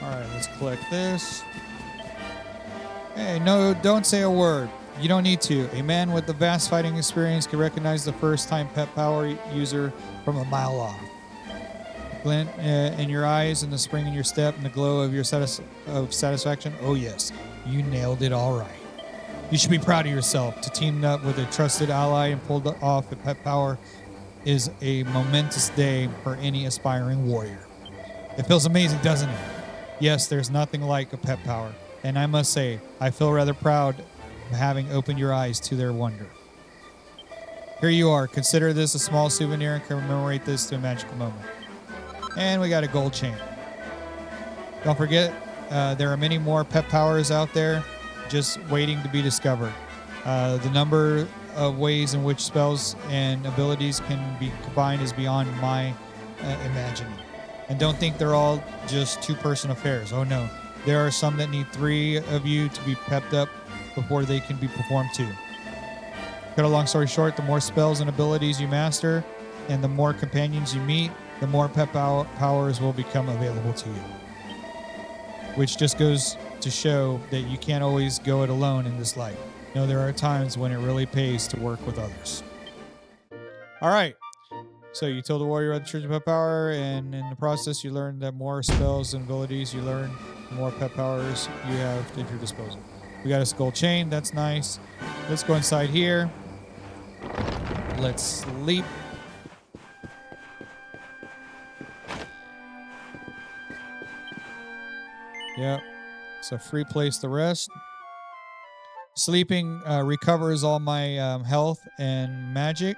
Speaker 1: Alright, let's collect this. Hey, no, don't say a word. You don't need to. A man with the vast fighting experience can recognize the first-time pet power user from a mile off. Glint in your eyes, and the spring in your step, and the glow of your satisfaction. Oh yes, you nailed it all right. You should be proud of yourself. To team up with a trusted ally and pull off a pet power is a momentous day for any aspiring warrior. It feels amazing, doesn't it? Yes, there's nothing like a pet power, and I must say, I feel rather proud of having opened your eyes to their wonder. Here you are. Consider this a small souvenir and commemorate this to a magical moment. And we got a gold chain. Don't forget, there are many more pet powers out there just waiting to be discovered. The number of ways in which spells and abilities can be combined is beyond my imagining. And don't think they're all just two-person affairs. Oh no, there are some that need 3 of you to be pepped up before they can be performed too. Cut a long story short, the more spells and abilities you master and the more companions you meet, the more pet powers will become available to you. Which just goes to show that you can't always go it alone in this life. No, there are times when it really pays to work with others. All right. So you told the warrior about the Church of Pet Power, and in the process you learned that more spells and abilities you learn, the more pet powers you have at your disposal. We got a skull chain. That's nice. Let's go inside here. Let's sleep. Yep. It's a free place to rest. Sleeping recovers all my health and magic.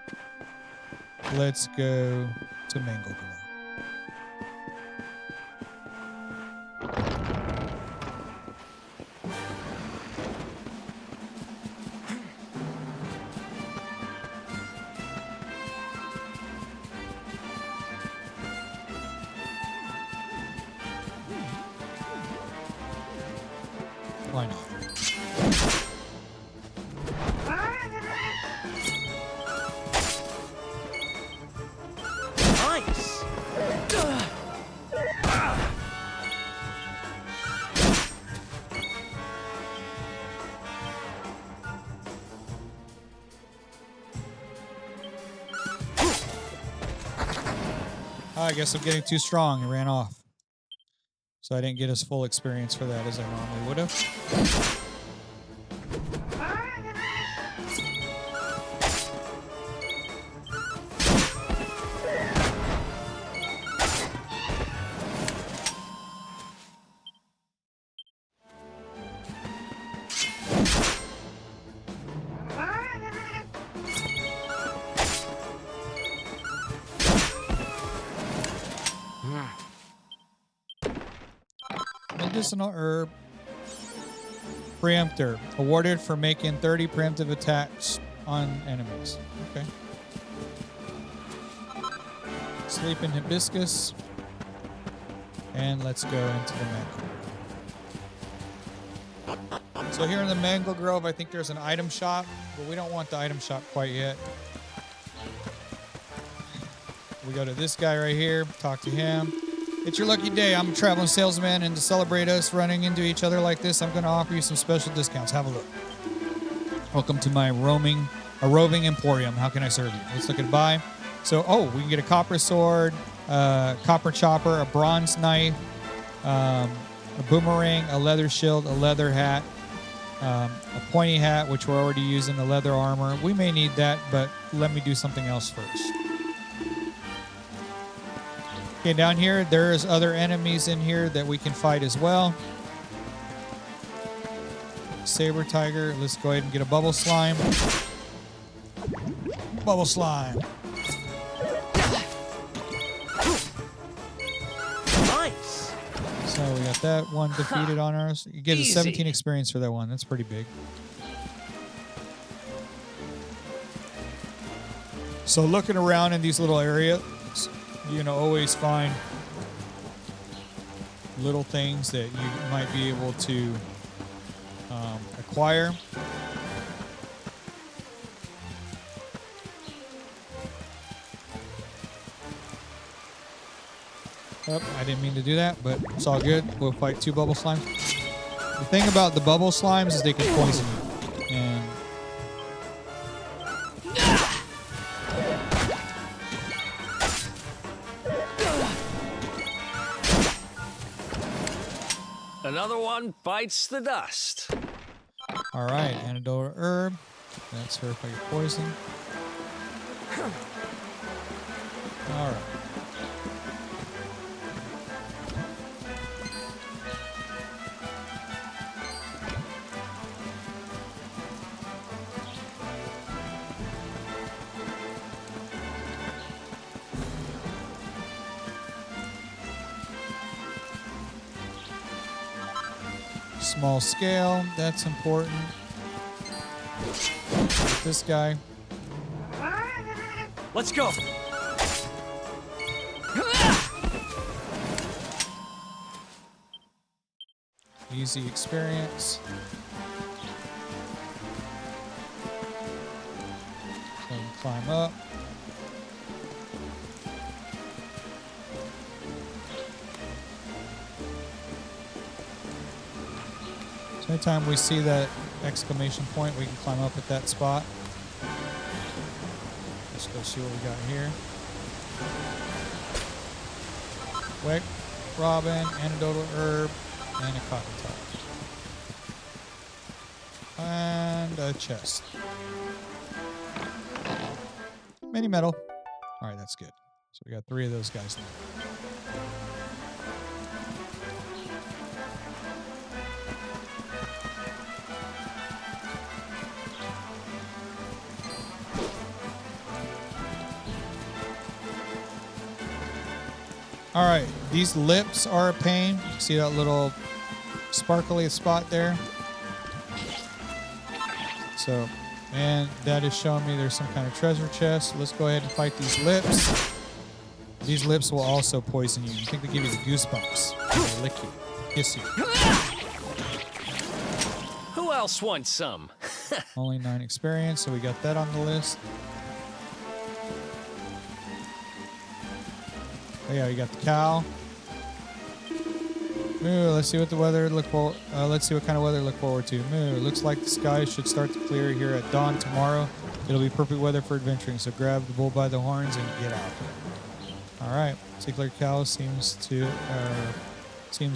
Speaker 1: Let's go to Manglegrove. Why not?
Speaker 8: Nice.
Speaker 1: I guess I'm getting too strong. He ran off. So I didn't get his full experience for that as I normally would have. Medicinal herb. Preemptor. Awarded for making 30 preemptive attacks on enemies. Okay. Sleeping hibiscus. And let's go into the Manglegrove. So here in the Manglegrove, I think there's an item shop, but we don't want the item shop quite yet. We go to this guy right here, talk to him. It's your lucky day. I'm a traveling salesman, and to celebrate us running into each other like this, I'm going to offer you some special discounts. Have a look. Welcome to my roving emporium. How can I serve you? Let's look at buy. So, we can get a copper sword, copper chopper, a bronze knife, a boomerang, a leather shield, a leather hat, a pointy hat, which we're already using, the leather armor. We may need that, but let me do something else first. Okay, down here, there's other enemies in here that we can fight as well. Saber tiger. Let's go ahead and get a bubble slime. Bubble slime.
Speaker 8: Nice.
Speaker 1: So we got that one defeated on ours. You get a 17 experience for that one. That's pretty big. So looking around in these little areas, You're gonna always find little things that you might be able to acquire. Oh, I didn't mean to do that, but it's all good. We'll fight 2 bubble slimes. The thing about the bubble slimes is they can poison you. And
Speaker 2: Another one bites the dust.
Speaker 1: all right, antidote herb. That's her if I get poisoned. All right. Small scale, that's important. This guy.
Speaker 2: Let's go.
Speaker 1: Easy experience. So we can climb up. So anytime we see that exclamation point, we can climb up at that spot. Let's go see what we got here. Wick, robin, antidotal herb, and a cotton top. And a chest. Mini metal. All right, that's good. So we got 3 of those guys now. All right, these lips are a pain. See that little sparkly spot there? So, and that is showing me there's some kind of treasure chest. Let's go ahead and fight these lips. These lips will also poison you. I think they give you the goosebumps. They lick you, kiss you.
Speaker 2: Who else wants some?
Speaker 1: Only 9 experience, so we got that on the list. Oh yeah, you got the cow. Moo, let's see what the weather look for. Let's see what kind of weather to look forward to. Moo, looks like the sky should start to clear here at dawn tomorrow. It'll be perfect weather for adventuring, so grab the bull by the horns and get out. All right, particular cow seems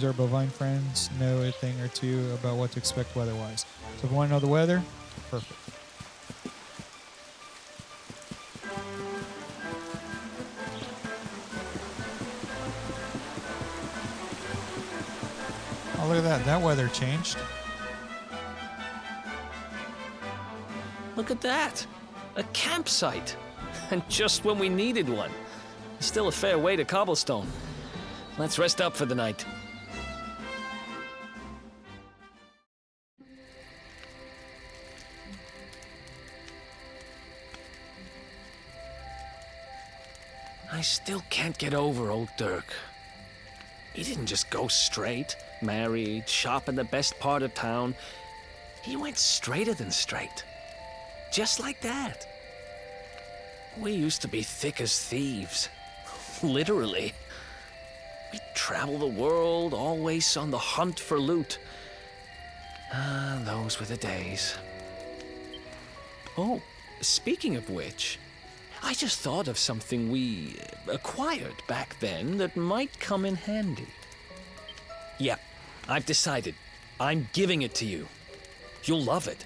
Speaker 1: our bovine friends know a thing or two about what to expect weather-wise. So if you want to know the weather, perfect. Oh, look at that. That weather changed.
Speaker 2: Look at that. A campsite. And just when we needed one. Still a fair way to cobblestone. Let's rest up for the night. I still can't get over old Dirk. He didn't just go straight, married, shop in the best part of town. He went straighter than straight. Just like that. We used to be thick as thieves. Literally. We'd travel the world, always on the hunt for loot. Ah, those were the days. Oh, speaking of which, I just thought of something we acquired back then that might come in handy. Yeah, I've decided. I'm giving it to you. You'll love it.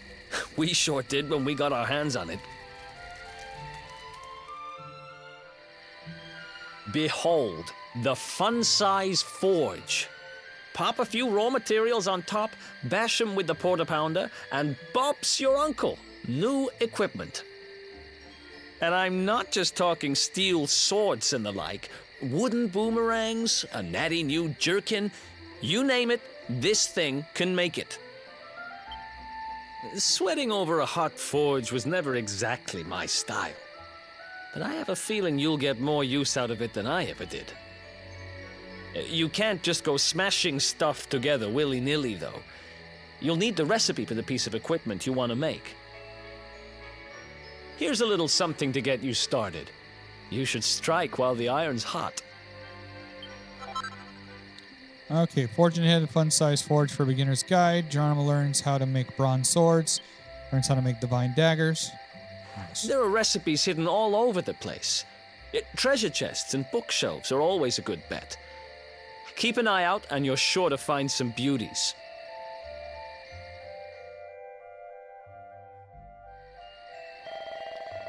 Speaker 2: We sure did when we got our hands on it. Behold, the fun-size forge. Pop a few raw materials on top, bash 'em with the porta pounder, and bop's your uncle. New equipment. And I'm not just talking steel swords and the like. Wooden boomerangs, a natty new jerkin. You name it, this thing can make it. Sweating over a hot forge was never exactly my style. but I have a feeling you'll get more use out of it than I ever did. You can't just go smashing stuff together willy-nilly, though. You'll need the recipe for the piece of equipment you want to make. Here's a little something to get you started. You should strike while the iron's hot.
Speaker 1: Okay, Forging Ahead, fun-sized forge for beginner's guide. Geronimo learns how to make bronze swords, learns how to make divine daggers. Nice.
Speaker 2: There are recipes hidden all over the place. Treasure chests and bookshelves are always a good bet. Keep an eye out and you're sure to find some beauties.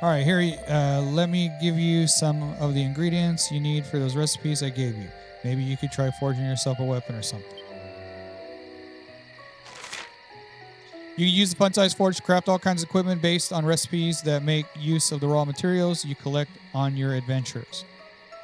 Speaker 1: All right, here, let me give you some of the ingredients you need for those recipes I gave you. Maybe you could try forging yourself a weapon or something. You use the fun-sized forge to craft all kinds of equipment based on recipes that make use of the raw materials you collect on your adventures.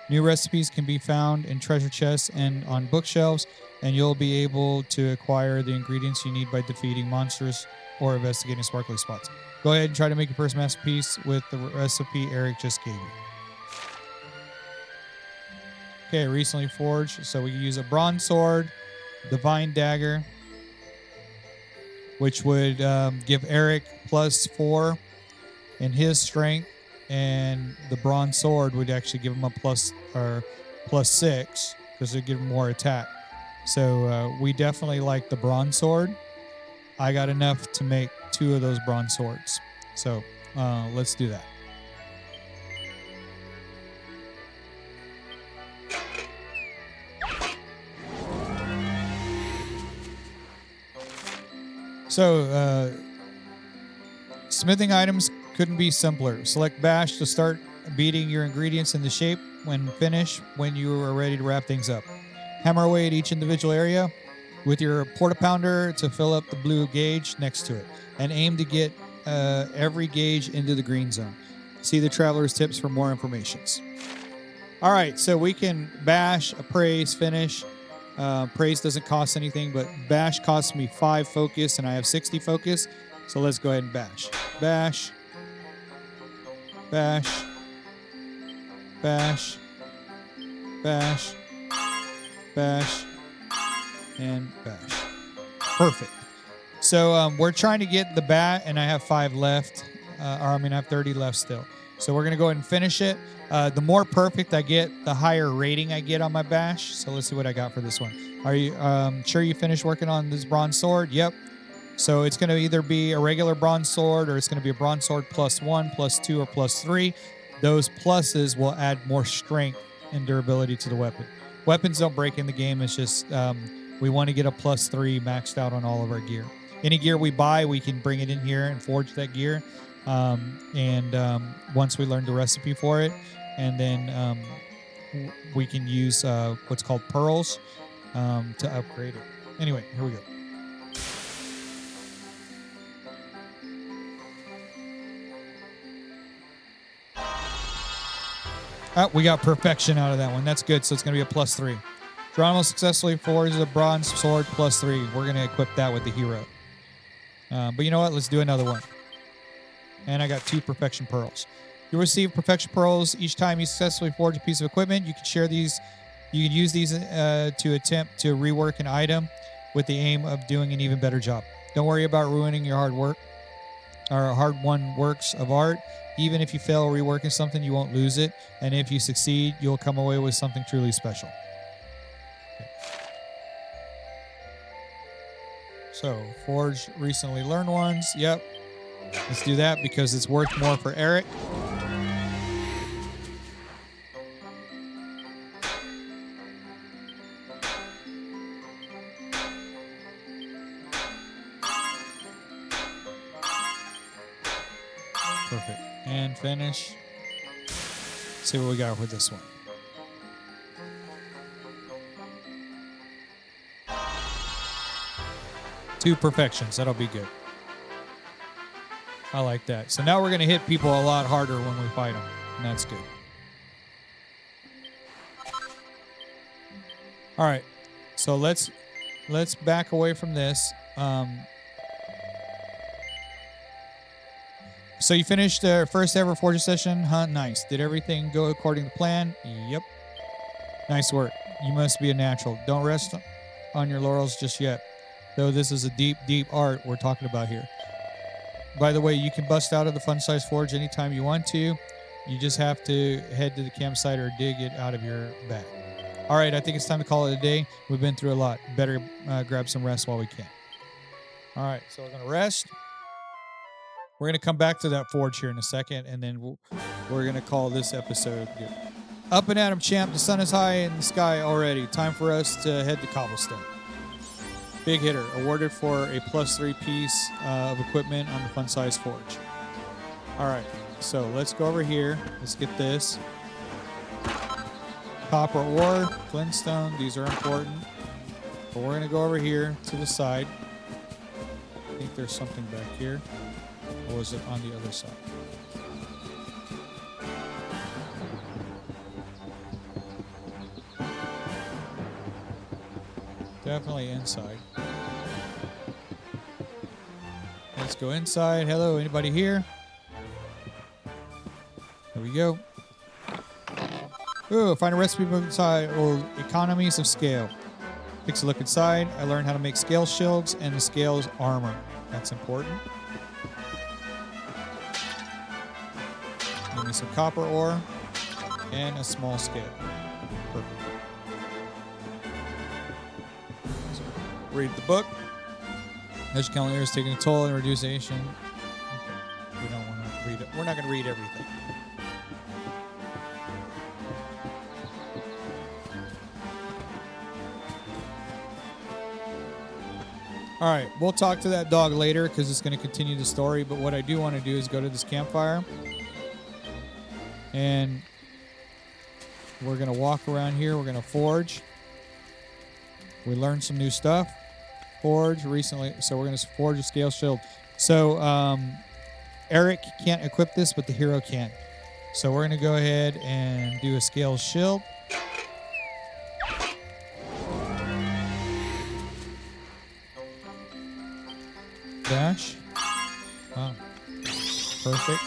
Speaker 1: New recipes can be found in treasure chests and on bookshelves, and you'll be able to acquire the ingredients you need by defeating monsters or investigating sparkly spots. Go ahead and try to make your first masterpiece with the recipe Erik just gave you. Okay, recently forged. So we use a bronze sword, divine dagger, which would give Erik +4 in his strength, and the bronze sword would actually give him a +6 because it give him more attack. So we definitely like the bronze sword. I got enough to make 2 of those bronze swords. So let's do that. So, smithing items couldn't be simpler. Select bash to start beating your ingredients into shape. When finished, when you are ready to wrap things up. Hammer away at each individual area with your porta-pounder to fill up the blue gauge next to it. And aim to get every gauge into the green zone. See the Traveler's Tips for more informations. All right, so we can bash, appraise, finish. Praise doesn't cost anything, but bash costs me 5 focus, and I have 60 focus. So let's go ahead and bash. Bash. Bash. Bash. Bash. Bash. And bash. Perfect. So we're trying to get the bat, and I have 5 left. I have 30 left still. So we're going to go ahead and finish it. The more perfect I get, the higher rating I get on my bash. So let's see what I got for this one. Are you sure you finished working on this bronze sword? Yep. So it's going to either be a regular bronze sword, or it's going to be a bronze sword +1, +2, or +3. Those pluses will add more strength and durability to the weapon. Weapons don't break in the game. It's just we want to get a +3 maxed out on all of our gear. Any gear we buy, we can bring it in here and forge that gear. Once we learn the recipe for it, and then we can use what's called pearls to upgrade it. Anyway, here we go. We got perfection out of that one. That's good. So it's going to be a +3. Geronimo successfully forged a bronze sword +3. We're going to equip that with the hero. But you know what? Let's do another one. And I got 2 perfection pearls. You'll receive perfection pearls each time you successfully forge a piece of equipment. You can share these. You can use these to attempt to rework an item with the aim of doing an even better job. Don't worry about ruining your hard work or hard-won works of art. Even if you fail reworking something, you won't lose it. And if you succeed, you'll come away with something truly special. Okay. So, forge recently learned ones. Yep. Let's do that because it's worth more for Erik. Perfect. And finish. Let's see what we got with this one. Two perfections. That'll be good. I like that. So now we're going to hit people a lot harder when we fight them, and that's good. All right. So let's back away from this. So you finished the first ever forger session, huh? Nice. Did everything go according to plan? Yep. Nice work. You must be a natural. Don't rest on your laurels just yet, though this is a deep, deep art we're talking about here. By the way, you can bust out of the fun-size forge anytime you want to. You just have to head to the campsite or dig it out of your bag. All right, I think it's time to call it a day. We've been through a lot. Better grab some rest while we can. All right, so we're going to rest. We're going to come back to that forge here in a second, and then we're going to call this episode good. Up and at 'em, champ. The sun is high in the sky already. Time for us to head to Cobblestone. Big hitter, awarded for a +3 piece of equipment on the fun size forge. All right, so let's go over here. Let's get this. Copper ore, flintstone, these are important. But we're going to go over here to the side. I think there's something back here. Or was it on the other side? Definitely inside. Let's go inside. Hello, anybody here? There we go. Ooh, find a recipe book inside. Oh, economies of scale. Takes a look inside. I learned how to make scale shields and the scales armor. That's important. Give me some copper ore and a small scale. Perfect. So, read the book. Educational errors taking a toll and reduction. We don't want to read it. We're not going to read everything. All right, we'll talk to that dog later because it's going to continue the story. But what I do want to do is go to this campfire. And we're going to walk around here. We're going to forge. We learned some new stuff. Forge recently. So we're going to forge a scale shield. So Erik can't equip this, but the hero can. So we're going to go ahead and do a scale shield. Dash. Oh, perfect.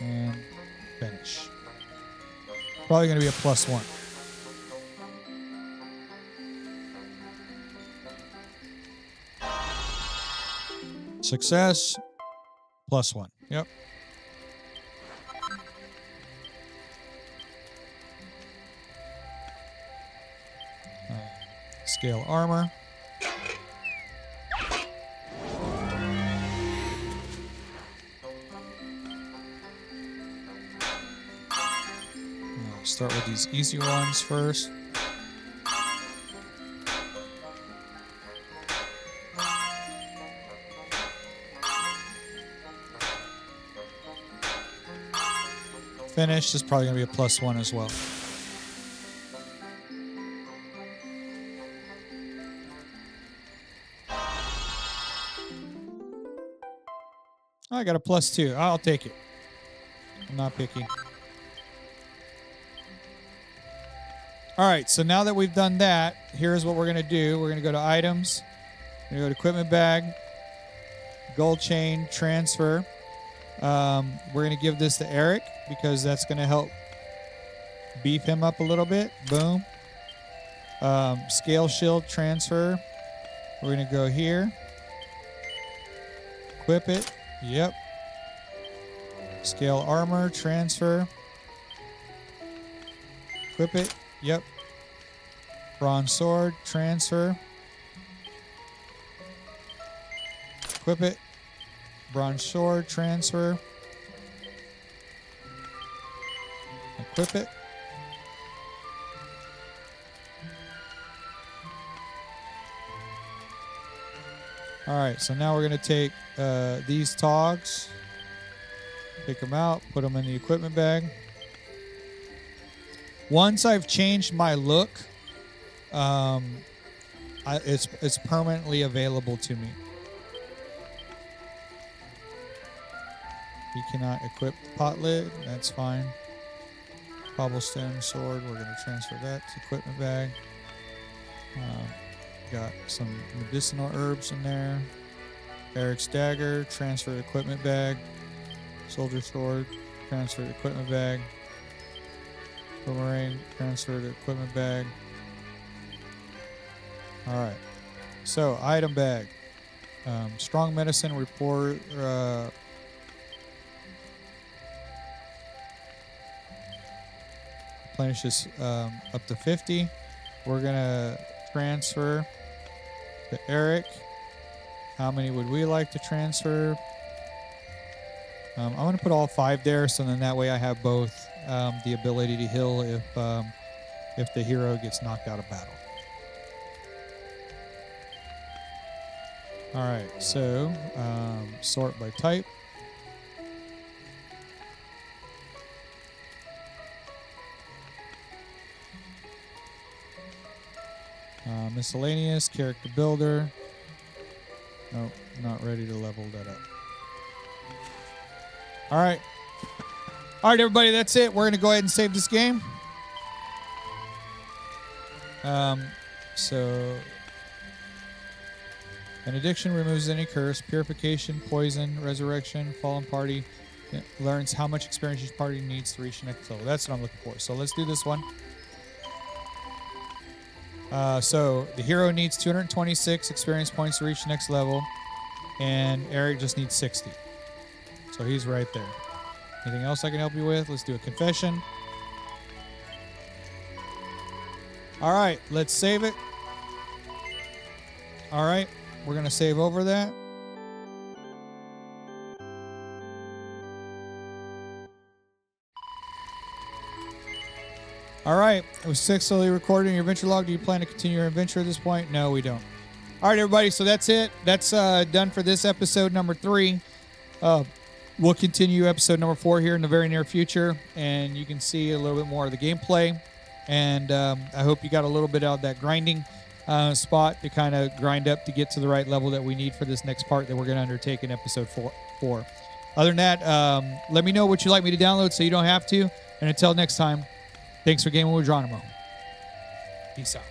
Speaker 1: And finish. Probably going to be a +1. Success. +1. Yep. Scale armor. Start with these easy ones first. Finish is probably going to be a +1 as well. I got a +2. I'll take it. I'm not picky. All right, so now that we've done that, here's what we're going to do. We're going to go to items. We're going to go to equipment bag, gold chain, transfer. We're going to give this to Erik because that's going to help beef him up a little bit. Boom. Scale shield, transfer. We're going to go here. Equip it. Yep. Scale armor, transfer. Equip it. Yep. Bronze sword, transfer. Equip it. Bronze sword, transfer. Equip it. All right, so now we're going to take these togs, pick them out, put them in the equipment bag. Once I've changed my look, it's permanently available to me. You cannot equip the pot lid. That's fine. Cobblestone sword. We're going to transfer that to equipment bag. Got some medicinal herbs in there. Erik's dagger, transfer equipment bag. Soldier sword, transfer equipment bag. Boomerang, transfer to equipment bag. All right. So, item bag. Strong medicine report. Replenishes up to 50. We're going to transfer to Erik. How many would we like to transfer? I'm going to put all 5 there, so then that way I have both the ability to heal if the hero gets knocked out of battle. All right, so sort by type. Miscellaneous, character builder. Nope, not ready to level that up. All right. All right, everybody, that's it. We're going to go ahead and save this game. So, an addiction removes any curse, purification, poison, resurrection, fallen party. It learns how much experience each party needs to reach the next level. That's what I'm looking for. So let's do this one. So the hero needs 226 experience points to reach the next level, and Erik just needs 60. So he's right there. Anything else I can help you with? Let's do a confession. All right, let's save it. All right, we're going to save over that. All right, it was successfully recorded in your adventure log. Do you plan to continue your adventure at this point? No, we don't. All right, everybody, so that's it. That's done for this episode number 3. We'll continue episode number 4 here in the very near future, and you can see a little bit more of the gameplay. And I hope you got a little bit out of that grinding spot to kind of grind up to get to the right level that we need for this next part that we're going to undertake in episode 4. Other than that, let me know what you'd like me to download so you don't have to. And until next time, thanks for gaming with Geronimo. Peace out.